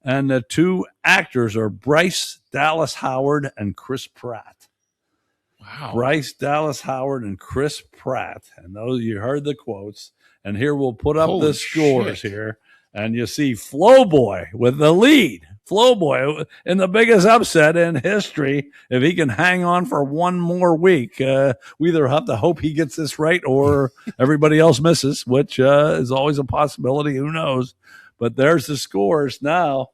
And the 2 actors are Bryce Dallas Howard and Chris Pratt. Wow. Bryce Dallas Howard and Chris Pratt. And those, you heard the quotes. And here we'll put up the scores here. And you see Flow Boy with the lead. Flow Boy in the biggest upset in history. If he can hang on for 1 more week, we either have to hope he gets this right or everybody else misses, which is always a possibility. Who knows? But there's the scores now.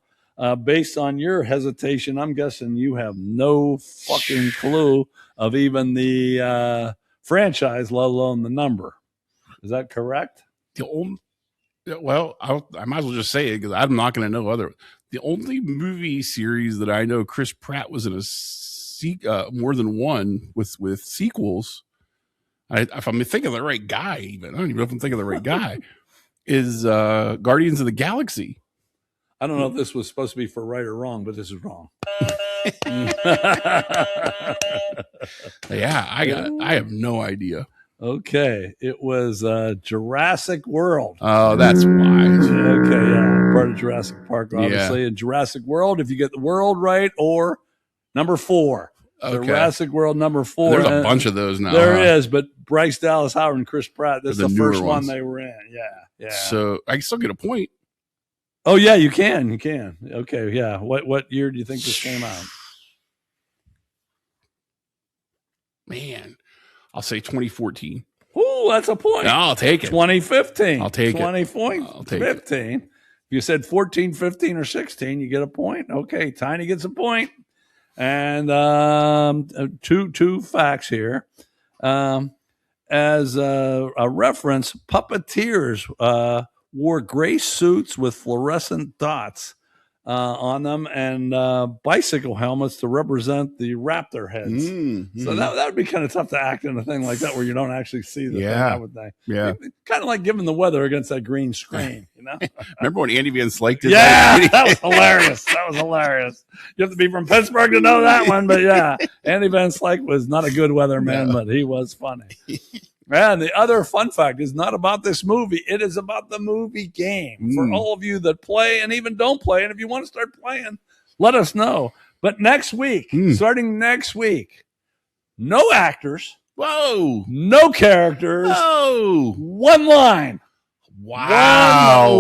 Based on your hesitation, I'm guessing you have no fucking clue of even the franchise, let alone the number. Is that correct? Well, I might as well just say it because I'm not going to know other. The only movie series that I know Chris Pratt was in more than one with sequels. If I'm thinking of the right guy, even I don't even know if I'm thinking of the right guy. Is Guardians of the Galaxy. I don't know if this was supposed to be for right or wrong, but this is wrong. Yeah, I have no idea. Okay, it was Jurassic World. Oh, that's wise. Okay, yeah, part of Jurassic Park, obviously. In Jurassic World, if you get the world right, or number 4. Okay. Jurassic World number 4. There's a bunch of those now. There is, but Bryce Dallas Howard and Chris Pratt, this is the first one ones. they were in. Yeah. So I can still get a point. Oh, yeah, you can. Okay, yeah. What year do you think this came out? Man, I'll say 2014. Ooh, that's a point. No, I'll take it. 2015. I'll take it. 2015. If you said 14, 15, or 16, you get a point. Okay, Tiny gets a point. And two facts here. As a reference, puppeteers wore gray suits with fluorescent dots on them and bicycle helmets to represent the raptor heads. So that would be kind of tough to act in a thing like that where you don't actually see the thing, I would think. Yeah. Kind of like giving the weather against that green screen, you know? Remember when Andy Van Slyke did that? Yeah, that was hilarious. That was hilarious. You have to be from Pittsburgh to know that one, but yeah, Andy Van Slyke was not a good weatherman, but he was funny. And the other fun fact is not about this movie. It is about the movie game. For all of you that play and even don't play, and if you want to start playing, let us know. But next week, starting next week, no actors. Whoa. No characters. Whoa. One line. Wow.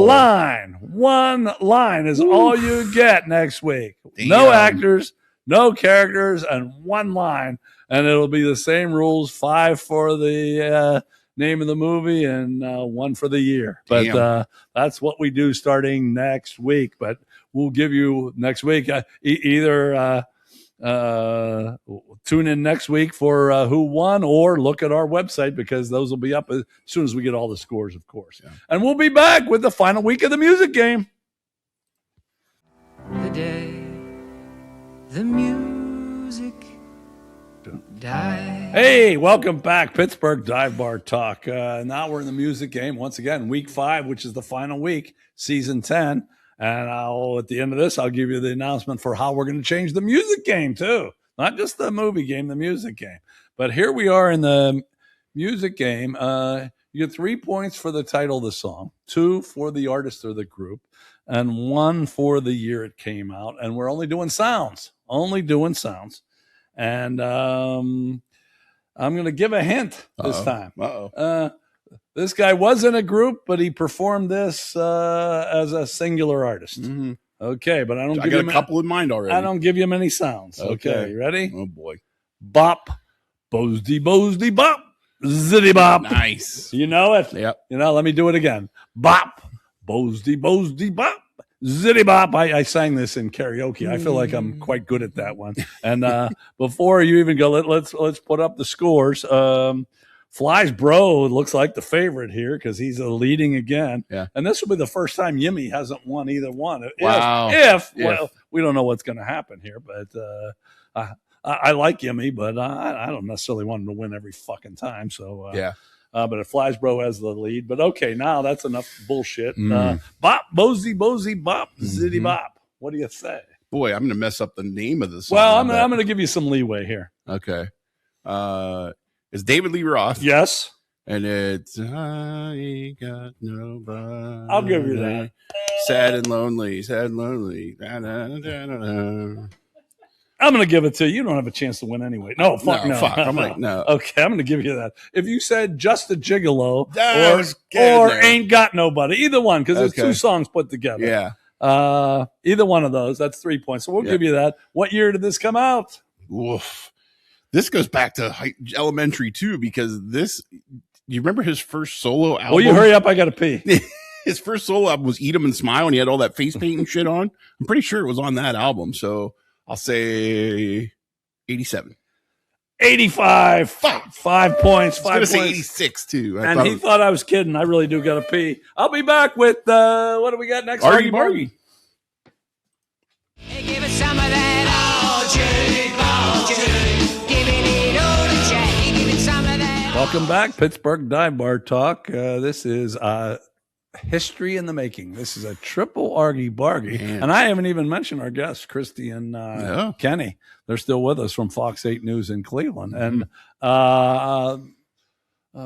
One line is all you get next week. Damn. No actors, no characters, and one line. And it'll be the same rules, 5 for the name of the movie and 1 for the year. But that's what we do starting next week. But we'll give you next week either tune in next week for who won or look at our website because those will be up as soon as we get all the scores, of course. Yeah. And we'll be back with the final week of the music game. The day the music died. Hey, welcome back, Pittsburgh Dive Bar Talk. Now we're in the music game once again, week 5, which is the final week, season 10. And at the end of this, I'll give you the announcement for how we're going to change the music game too. Not just the movie game, the music game. But here we are in the music game. You get 3 points for the title of the song, 2 for the artist or the group, and 1 for the year it came out. And we're only doing sounds. And I'm going to give a hint this time. This guy was in a group, but he performed this as a singular artist. Okay, but I got a couple in mind already. I don't give you many sounds. Okay, you ready? Oh boy. Bop, bosdy, bop, zitty bop. Nice. You know it? Yep. Let me do it again. Bop, bosdy, bop. Zitty bop. I sang this in karaoke. I feel like I'm quite good at that one. And before you even go, let's put up the scores. Fly's Bro looks like the favorite here because he's leading again. Yeah. And this will be the first time Yimmy hasn't won either one. Wow. Well, we don't know what's going to happen here, but I like Yimmy, but I don't necessarily want him to win every fucking time. So but if Fly's Bro has the lead. But okay, now that's enough bullshit. Bop, bosey, bop, zitty bop. What do you say? Boy, I'm going to mess up the name of the song. Well, I'm going to give you some leeway here. Okay. It's David Lee Roth. Yes. And it's I got nobody. I'll give you that. Sad and lonely. Da, da, da, da. I'm going to give it to you. You don't have a chance to win anyway. No, fuck no. Fuck. I'm like, no. Okay, I'm going to give you that. If you said Just a Gigolo or Ain't Got Nobody, either one, because it's 2 songs put together. Yeah. Either one of those, that's 3 points. So we'll give you that. What year did this come out? Oof. This goes back to elementary too, because you remember his first solo album? Well, you hurry up. I got to pee. His first solo album was Eat 'Em and Smile, and he had all that face paint and shit on. I'm pretty sure it was on that album. So I'll say 87. 85. 5 points. 5 points. Say 86 too. And he thought I was kidding. I really do got to pee. I'll be back with, what do we got next? Argy Bargy. some of that Argy, giving it all to Jackie, giving some of that. Welcome back, Pittsburgh Dive Bar Talk. This is history in the making. This is a triple Argy Bargy. Man. And I haven't even mentioned our guests, Christy and Kenny. They're still with us from Fox 8 News in Cleveland. And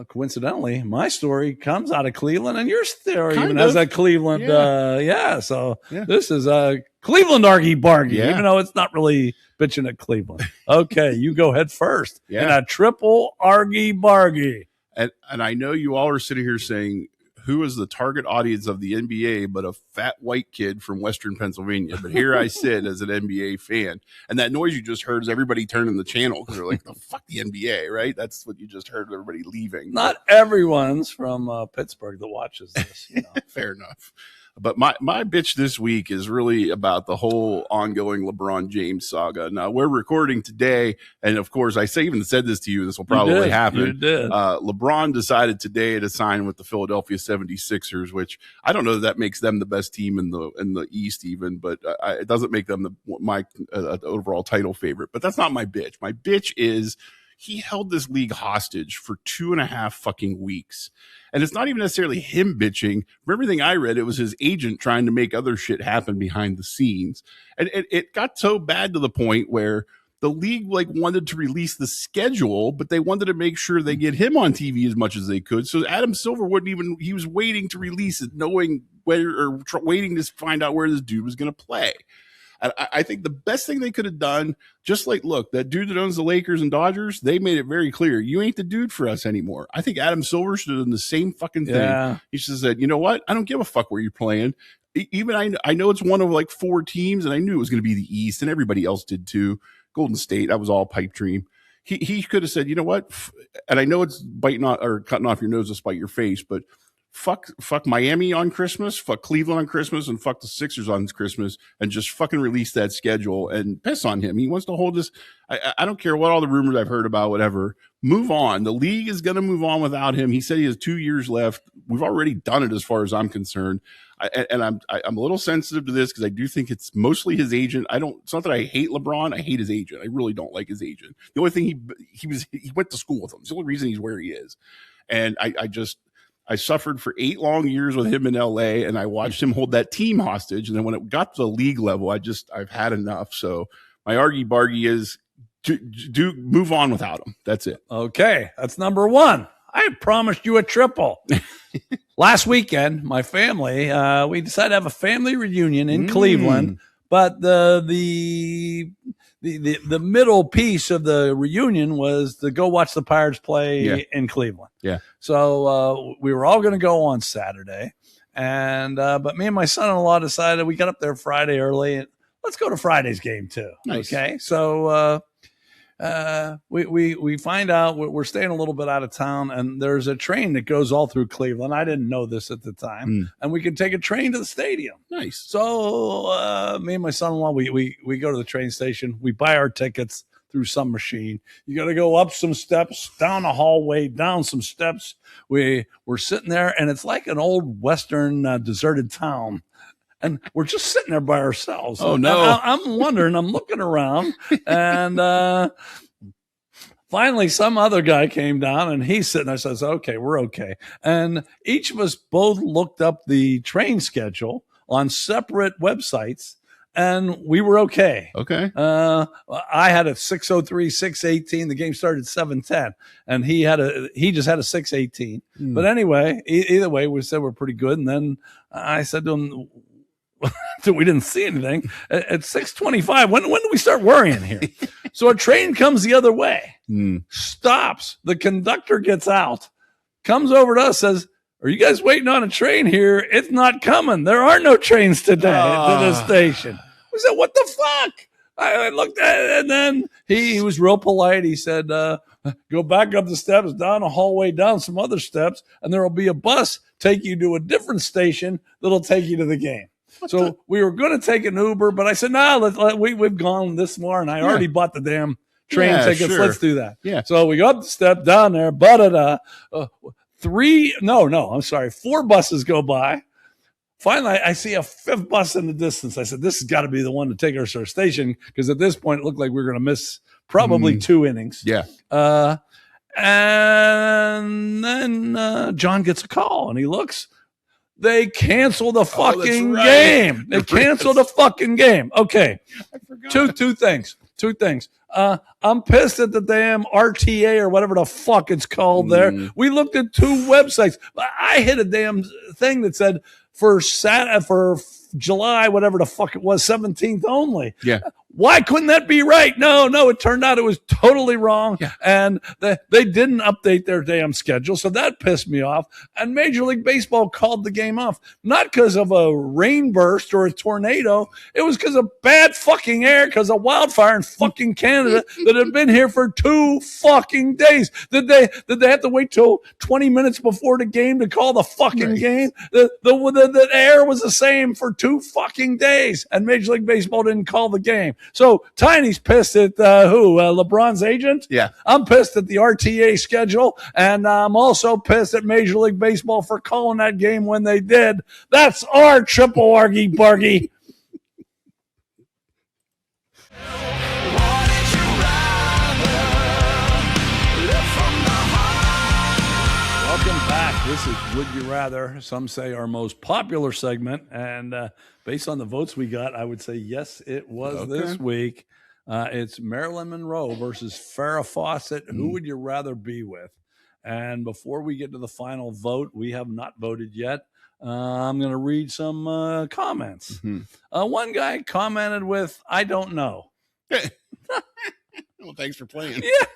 coincidentally, my story comes out of Cleveland, and your story even has a Cleveland. So this is a Cleveland Argy Bargy, even though it's not really bitching at Cleveland. Okay, you go head first in a triple Argy Bargy. And I know you all are sitting here saying, who is the target audience of the NBA but a fat white kid from Western Pennsylvania? But here I sit as an NBA fan. And that noise you just heard is everybody turning the channel because they're like, the fuck the NBA, right? That's what you just heard, everybody leaving. Not everyone's from Pittsburgh that watches this. You know. Fair enough. But my bitch this week is really about the whole ongoing LeBron James saga. Now, we're recording today, and of course, I even said this to you, this will probably happen. You did. LeBron decided today to sign with the Philadelphia 76ers, which I don't know that makes them the best team in the East even, but it doesn't make them my overall title favorite. But that's not my bitch. My bitch is he held this league hostage for 2.5 fucking weeks. And it's not even necessarily him bitching. From everything I read, it was his agent trying to make other shit happen behind the scenes. And it got so bad to the point where the league wanted to release the schedule, but they wanted to make sure they get him on TV as much as they could. So Adam Silver he was waiting to release it, knowing waiting to find out where this dude was going to play. And I think the best thing they could have done, look, that dude that owns the Lakers and Dodgers, they made it very clear, you ain't the dude for us anymore. I think Adam Silver should have done the same fucking thing. Yeah. He should have said, you know what? I don't give a fuck where you're playing. Even I know it's one of 4 teams, and I knew it was going to be the East, and everybody else did too. Golden State, that was all pipe dream. He could have said, you know what? And I know it's biting off or cutting off your nose to spite your face, but fuck Miami on Christmas, fuck Cleveland on Christmas, and fuck the Sixers on Christmas, and just fucking release that schedule and piss on him. He wants to hold this. I don't care what all the rumors I've heard about, whatever. Move on. The league is going to move on without him. He said he has 2 years left. We've already done it as far as I'm concerned. I'm a little sensitive to this because I do think it's mostly his agent. It's not that I hate LeBron. I hate his agent. I really don't like his agent. The only thing he went to school with him. It's the only reason he's where he is. And I suffered for 8 long years with him in LA, and I watched him hold that team hostage. And then when it got to the league level, I've had enough. So my Argy Bargy is do move on without him. That's it. Okay. That's number 1. I promised you a triple. Last weekend, my family, we decided to have a family reunion in Cleveland, but the middle piece of the reunion was to go watch the Pirates play in Cleveland. Yeah. So we were all going to go on Saturday, and but me and my son-in-law decided we got up there Friday early, and let's go to Friday's game too. Nice. Okay. So we find out we're staying a little bit out of town, and there's a train that goes all through Cleveland. I didn't know this at the time, and we can take a train to the stadium. Nice. So me and my son-in-law, we go to the train station. We buy our tickets through some machine. You got to go up some steps, down a hallway, down some steps. We're sitting there, and it's like an old Western deserted town. And we're just sitting there by ourselves. Oh, no. I'm wondering, I'm looking around, and finally some other guy came down, and he's sitting there, says, okay, we're okay. And each of us both looked up the train schedule on separate websites, and we were okay. Okay. I had a 6:03, 6:18. The game started at 7:10, and he just had a 6:18. But anyway, either way, we said we're pretty good. And then I said to him, we didn't see anything at 6:25. When do we start worrying here? So a train comes the other way, stops. The conductor gets out, comes over to us, says, are you guys waiting on a train here? It's not coming. There are no trains today to the station. We said, what the fuck? I looked at it, and then he was real polite. He said, go back up the steps, down a hallway, down some other steps, and there will be a bus take you to a different station that'll take you to the game. So we were going to take an Uber, but I said, no, we've gone this far, and I already bought the damn train tickets. Sure. Let's do that. Yeah. So we go up the step down there, but 4 buses go by. Finally, I see a fifth bus in the distance. I said, this has got to be the one to take us to our station, because at this point, it looked like we were going to miss probably 2 innings. Yeah. And then John gets a call, and he looks. They canceled the fucking game. They canceled the fucking game. Okay. I forgot. Two things. I'm pissed at the damn RTA or whatever the fuck it's called there. We looked at 2 websites. I hit a damn thing that said for July, whatever the fuck it was, 17th only. Yeah. Why couldn't that be right? No, it turned out it was totally wrong. Yeah. And they didn't update their damn schedule. So that pissed me off. And Major League Baseball called the game off, not because of a rain burst or a tornado. It was because of bad fucking air, because of wildfire in fucking Canada that had been here for 2 fucking days. Did they have to wait till 20 minutes before the game to call the fucking game? The air was the same for 2 fucking days, and Major League Baseball didn't call the game. So Tiny's pissed at LeBron's agent. Yeah. I'm pissed at the RTA schedule, and I'm also pissed at Major League Baseball for calling that game when they did. That's our triple Argy Bargy. Welcome back. This is Would You Rather, some say our most popular segment. And based on the votes we got, I would say yes, it was this week. It's Marilyn Monroe versus Farrah Fawcett. Who would you rather be with? And before we get to the final vote, we have not voted yet. I'm going to read some comments. One guy commented with, I don't know. Well, thanks for playing. Yeah.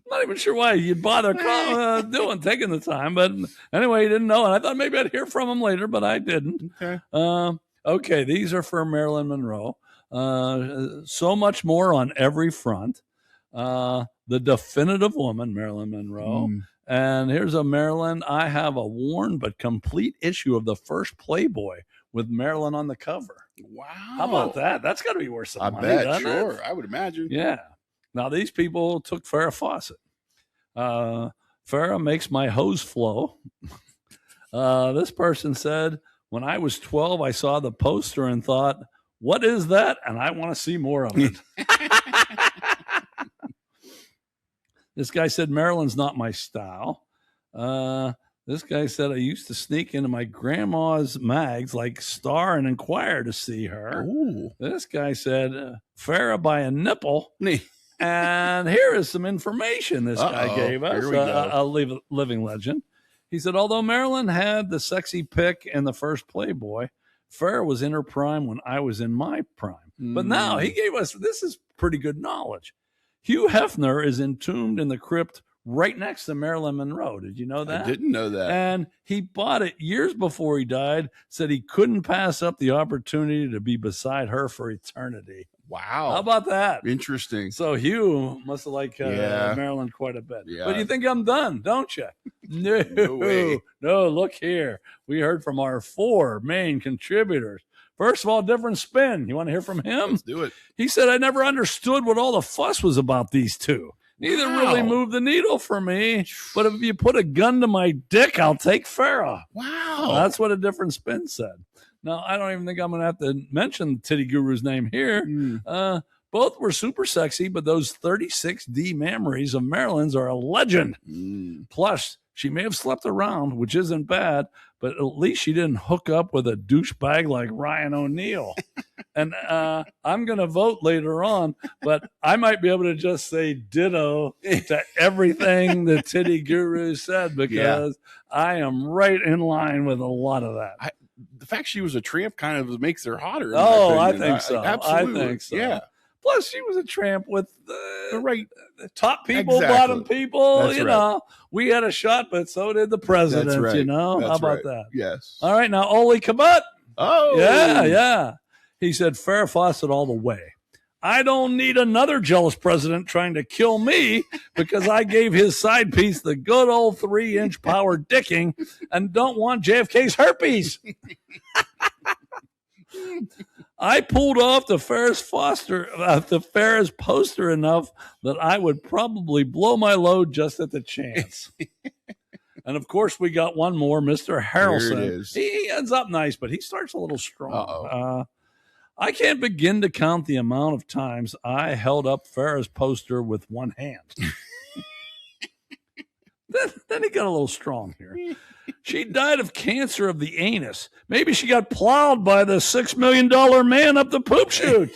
Not even sure why you'd bother taking the time, but anyway, he didn't know, and I thought maybe I'd hear from him later, but I didn't. Okay, these are for Marilyn Monroe. So much more on every front. The definitive woman, Marilyn Monroe. And here's a Marilyn. I have a worn but complete issue of the first Playboy with Marilyn on the cover. Wow. How about that? That's got to be worth some I money, bet. doesn't Sure. it? I would imagine. Yeah. Now, these people took Farrah Fawcett. Farrah makes my hose flow. This person said, when I was 12, I saw the poster and thought, what is that? And I want to see more of it. This guy said, Marilyn's not my style. This guy said, I used to sneak into my grandma's mags like Star and Inquirer to see her. Ooh. This guy said, Farrah by a nipple. And here is some information this guy gave us, a living legend. He said, although Marilyn had the sexy pic in the first Playboy, Farrah was in her prime when I was in my prime. But now he gave us, this is pretty good knowledge. Hugh Hefner is entombed in the crypt right next to Marilyn Monroe. Did you know that? I didn't know that. And he bought it years before he died, said he couldn't pass up the opportunity to be beside her for eternity. Wow. How about that? Interesting. So Hugh must have liked Marilyn quite a bit. Yeah. But you think I'm done, don't you? No way. No, look here. We heard from our 4 main contributors. First of all, different spin. You want to hear from him? Let's do it. He said, I never understood what all the fuss was about these two. Neither really moved the needle for me. But if you put a gun to my dick, I'll take Farrah. Wow. That's what a different spin said. Now, I don't even think I'm going to have to mention Titty Guru's name here. Both were super sexy, but those 36D memories of Marilyn's are a legend. Plus, she may have slept around, which isn't bad, but at least she didn't hook up with a douchebag like Ryan O'Neal. And I'm going to vote later on, but I might be able to just say ditto to everything that Titty Guru said, because I am right in line with a lot of that. The fact she was a tramp kind of makes her hotter. I think so. Absolutely. I think so. Yeah. Plus, she was a tramp with the right top people, bottom people. That's know, we had a shot, but so did the president. That's right. You know, That's how about right. that? Yes. All right, now Oli Kabut. Oh, yeah. He said, Farrah Fawcett all the way. I don't need another jealous president trying to kill me because I gave his side piece the good old 3-inch power dicking and don't want JFK's herpes. I pulled off the Farrah's poster enough that I would probably blow my load just at the chance. And of course, we got one more, Mr. Harrelson. Here it is. He ends up nice, but he starts a little strong. Uh-oh. I can't begin to count the amount of times I held up Farrah's poster with one hand. then he got a little strong here. She died of cancer of the anus. Maybe she got plowed by the $6 million man up the poop chute.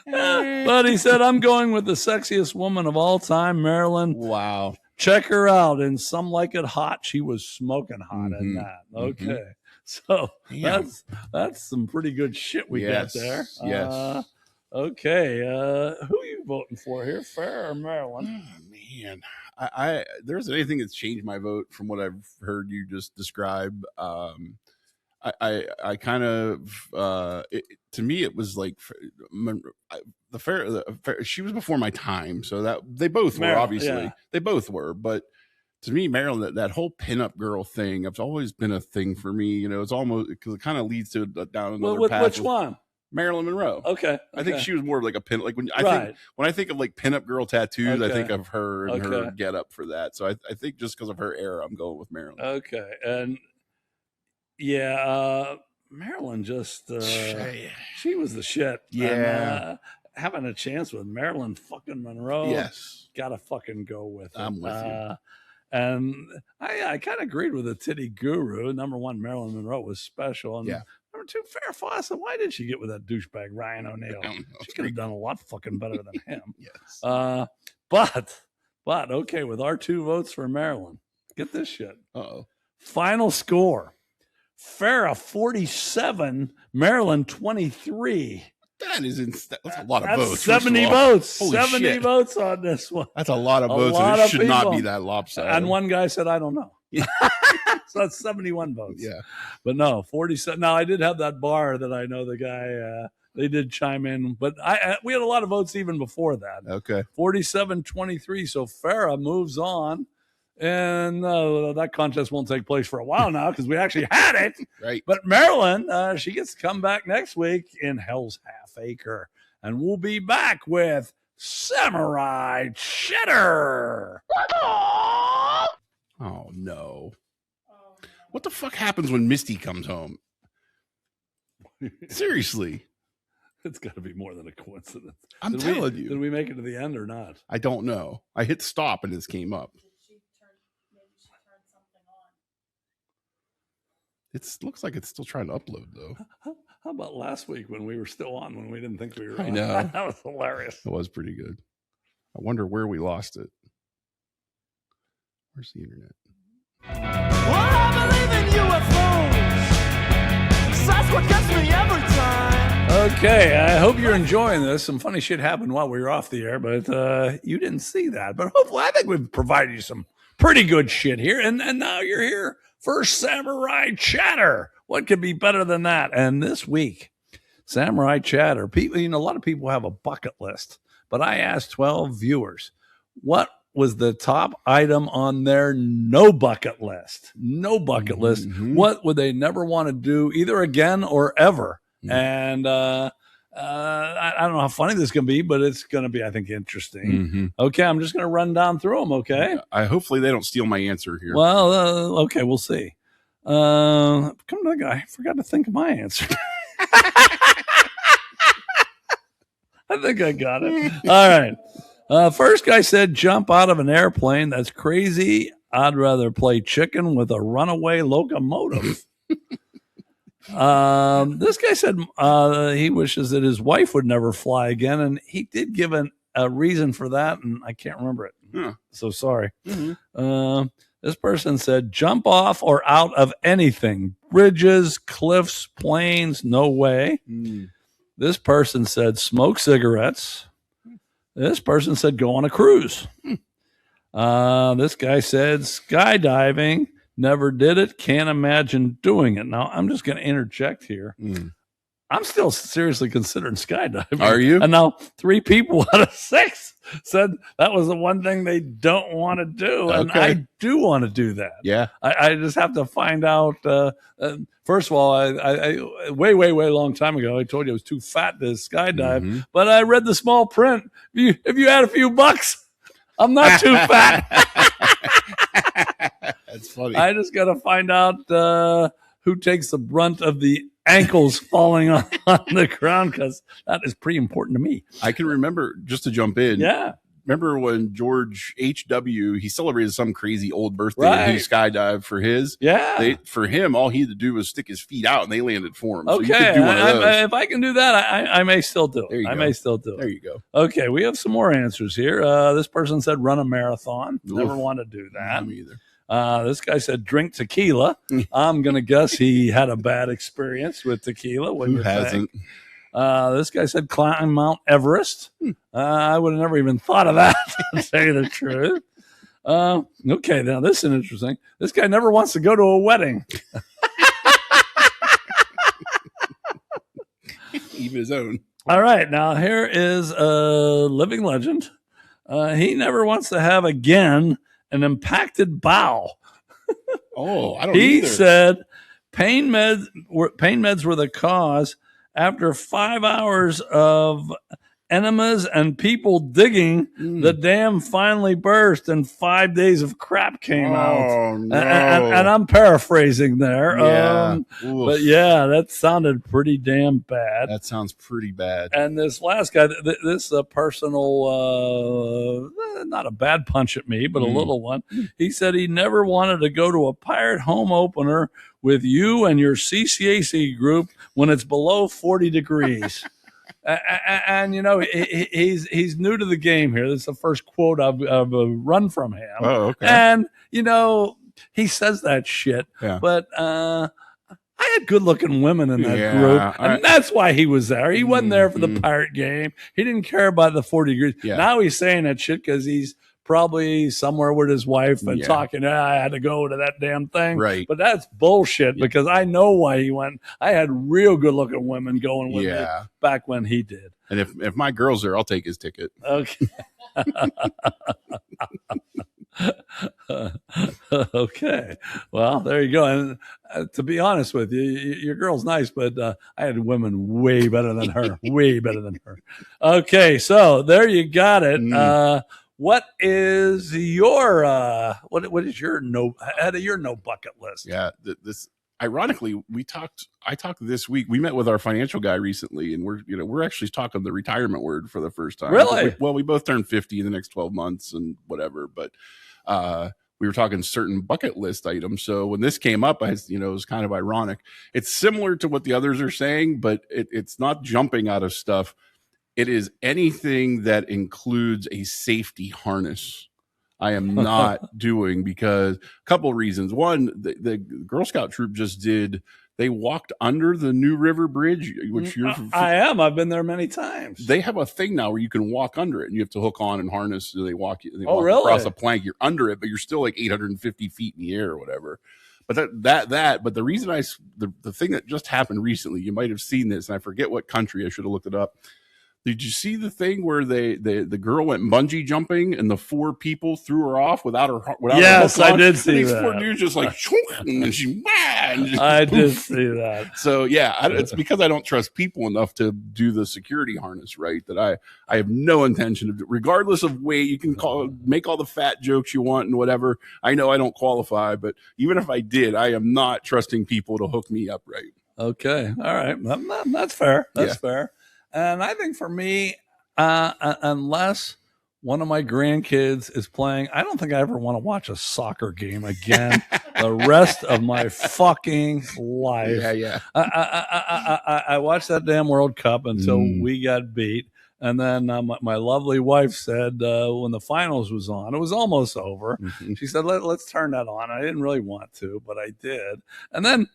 But he said, I'm going with the sexiest woman of all time, Marilyn. Wow. Check her out. In Some Like It Hot, she was smoking hot in that. Okay. So that's some pretty good shit we got there. Yes. Okay. Who are you voting for here, Farrah or Marilyn? Oh, man. I there isn't anything that's changed my vote from what I've heard you just describe. I kind of to me it was like the Farrah, she was before my time, so that they both were obviously they both were, but to me, Marilyn, that whole pinup girl thing, it's always been a thing for me. You know, it's almost because it kind of leads to down another path. Which one? Marilyn Monroe. Okay. I think she was more like a pin. Like when I think of like pinup girl tattoos, I think of her and her get up for that. So I think just because of her era, I'm going with Marilyn. Okay, and Marilyn just she was the shit. Yeah. And, having a chance with Marilyn fucking Monroe. Yes. Gotta fucking go with it. I'm with you. And I kind of agreed with the titty guru. Number one, Marilyn Monroe was special. And number two, Farrah Fawcett. Why did she get with that douchebag Ryan O'Neal? She could have done a lot fucking better than him. Yes. But okay, with our 2 votes for Marilyn, get this shit. Uh-oh. Final score. Farrah 47, Marilyn 23. That is that's a lot of That's votes. 70 votes. Holy 70 shit. votes on this one. That's a lot of votes. lot And it of should not people. be that lopsided. And one guy said, I don't know. So that's 71 votes. Yeah. But no, 47. Now, I did have that bar that I know the guy, they did chime in. But we had a lot of votes even before that. Okay. 47-23. So Farrah moves on. And that contest won't take place for a while now because we actually had it. Right. But Marilyn, she gets to come back next week in Hell's Half Acre. And we'll be back with Samurai Cheddar. Oh, no. What the fuck happens when Misty comes home? Seriously. It's got to be more than a coincidence. I'm telling you. Did we make it to the end or not? I don't know. I hit stop and this came up. It looks like it's still trying to upload, though. How about last week when we were still on, when we didn't think we were on? I know. That was hilarious. It was pretty good. I wonder where we lost it. Where's the internet? Well, I believe in UFOs. That's what gets me every time. Okay, I hope you're enjoying this. Some funny shit happened while we were off the air, but you didn't see that. But hopefully, I think we've provided you some pretty good shit here. And now you're here for Samurai Chatter. What could be better than that? And this week, Samurai Chatter. People, a lot of people have a bucket list, but I asked 12 viewers, what was the top item on their no bucket list? No bucket list. What would they never want to do either again or ever? And I don't know how funny this is going to be, but it's going to be, I think, interesting. Okay, I'm just going to run down through them, okay? Hopefully they don't steal my answer here. Well, okay, we'll see. Come to the guy. I forgot to think of my answer. I think I got it. All right. First guy said, jump out of an airplane. That's crazy. I'd rather play chicken with a runaway locomotive. This guy said he wishes that his wife would never fly again, and he did give a reason for that, and I can't remember it. So sorry. This person said, jump off or out of anything. Bridges, cliffs, planes, no way. This person said, smoke cigarettes. This person said, go on a cruise. This guy said, skydiving. Never did it. Can't imagine doing it. Now, I'm just going to interject here. I'm still seriously considering skydiving. Are you? And now 3 people out of 6 said that was the one thing they don't want to do. And I do want to do that. Yeah. I just have to find out. First of all, I way long time ago, I told you I was too fat to skydive. But I read the small print. If you had a few bucks, I'm not too fat. That's funny. I just got to find out who takes the brunt of the ankles falling on the ground, because that is pretty important to me. I can remember, just to jump in. Yeah. Remember when George H.W., he celebrated some crazy old birthday Right. and he skydived for his? Yeah. For him, all he had to do was stick his feet out and they landed for him. So Okay. you could do one of those. If I can do that, I may still do There it. you I go. may still do it. There you go. Okay. We have some more answers here. This person said run a marathon. Never want to do that. Not me either. This guy said drink tequila. I'm going to guess he had a bad experience with tequila. Who hasn't? This guy said climb Mount Everest. I would have never even thought of that, to say the truth. Okay, now this is interesting. This guy never wants to go to a wedding. Even his own. All right, now here is a living legend. He never wants to have again an impacted bowel. Oh, I don't He either. said pain meds were the cause. After 5 hours of enemas and people digging, the dam finally burst and 5 days of crap came out. Oh, no. And I'm paraphrasing there. Yeah. But yeah, that sounded pretty damn bad. That sounds pretty bad. And this last guy, this personal, not a bad punch at me, but a little one. He said he never wanted to go to a pirate home opener with you and your CCAC group when it's below 40 degrees. And you know, he's new to the game here. This is the first quote I've run from him. Oh, okay. And, you know, he says that shit. Yeah. But I had good-looking women in that Yeah, group, and that's why he was there. He wasn't there for the pirate game. He didn't care about the 40 degrees. Yeah. Now he's saying that shit because he's probably somewhere with his wife and talking, I had to go to that damn thing. Right. But that's bullshit because I know why he went. I had real good-looking women going with me back when he did. And if my girl's there, I'll take his ticket. Okay. Okay. Well, there you go. And to be honest with you, your girl's nice, but I had women way better than her. Way better than her. Okay. So there you got it. What is your what is your no bucket list? Yeah. This ironically, I talked this week. We met with our financial guy recently, and we're actually talking the retirement word for the first time. Really? We both turned 50 in the next 12 months and whatever, but we were talking certain bucket list items. So when this came up, it was kind of ironic. It's similar to what the others are saying, but it's not jumping out of stuff. It is anything that includes a safety harness. I am not doing, because a couple of reasons. One, the Girl Scout troop they walked under the New River Bridge, which I've been there many times. They have a thing now where you can walk under it and you have to hook on and harness. So they walk really? across a plank. You're under it, but you're still like 850 feet in the air or whatever. But but the reason the thing that just happened recently, you might have seen this, and I forget what country, I should have looked it up. Did you see the thing where the girl went bungee jumping and the 4 people threw her off without her? Yes, I did see these that. 4 dudes just like, and she, I did see that. So yeah, it's because I don't trust people enough to do the security harness right that I have no intention of, regardless of weight. You can make all the fat jokes you want and whatever. I know I don't qualify, but even if I did, I am not trusting people to hook me up right. Okay, all right, that's fair. That's fair. And I think for me, unless one of my grandkids is playing, I don't think I ever want to watch a soccer game again the rest of my fucking life. Yeah. I watched that damn World Cup until we got beat. And then my lovely wife said when the finals was on, it was almost over. She said, let's turn that on. I didn't really want to, but I did. And then,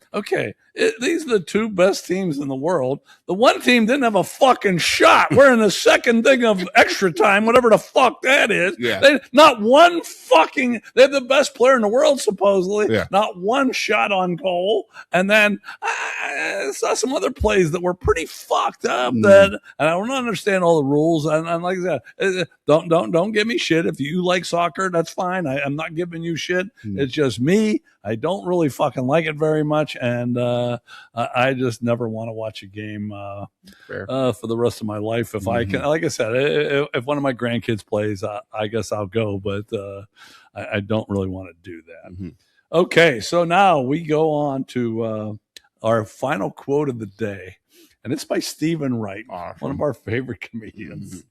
these are the 2 best teams in the world. The one team didn't have a fucking shot. We're in the second thing of extra time, whatever the fuck that is. Yeah. They have the best player in the world, supposedly. Yeah. Not one shot on goal. And then I saw some other plays that were pretty fucked up and I don't understand all the rules. And like I said, don't give me shit. If you like soccer, that's fine. I'm not giving you shit. It's just me. I don't really fucking like it very much, and I just never want to watch a game for the rest of my life. If I can, like I said, if one of my grandkids plays, I guess I'll go, but I don't really want to do that. Okay, so now we go on to our final quote of the day, and it's by Stephen Wright, one of our favorite comedians.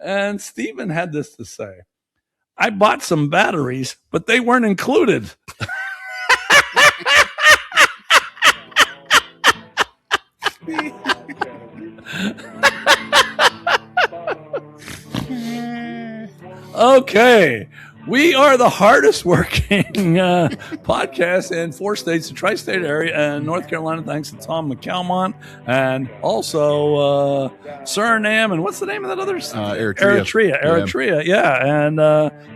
And Stephen had this to say: "I bought some batteries, but they weren't included." Okay, we are the hardest working podcast in 4 states, the tri-state area, and North Carolina, thanks to Tom McCalmont, and also Suriname, and what's the name of that other? Eritrea. Yeah. And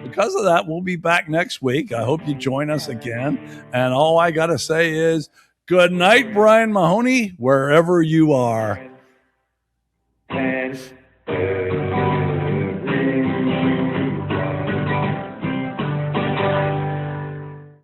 because of that, we'll be back next week. I hope you join us again. And all I got to say is, good night, Brian Mahoney, wherever you are. 10, 2,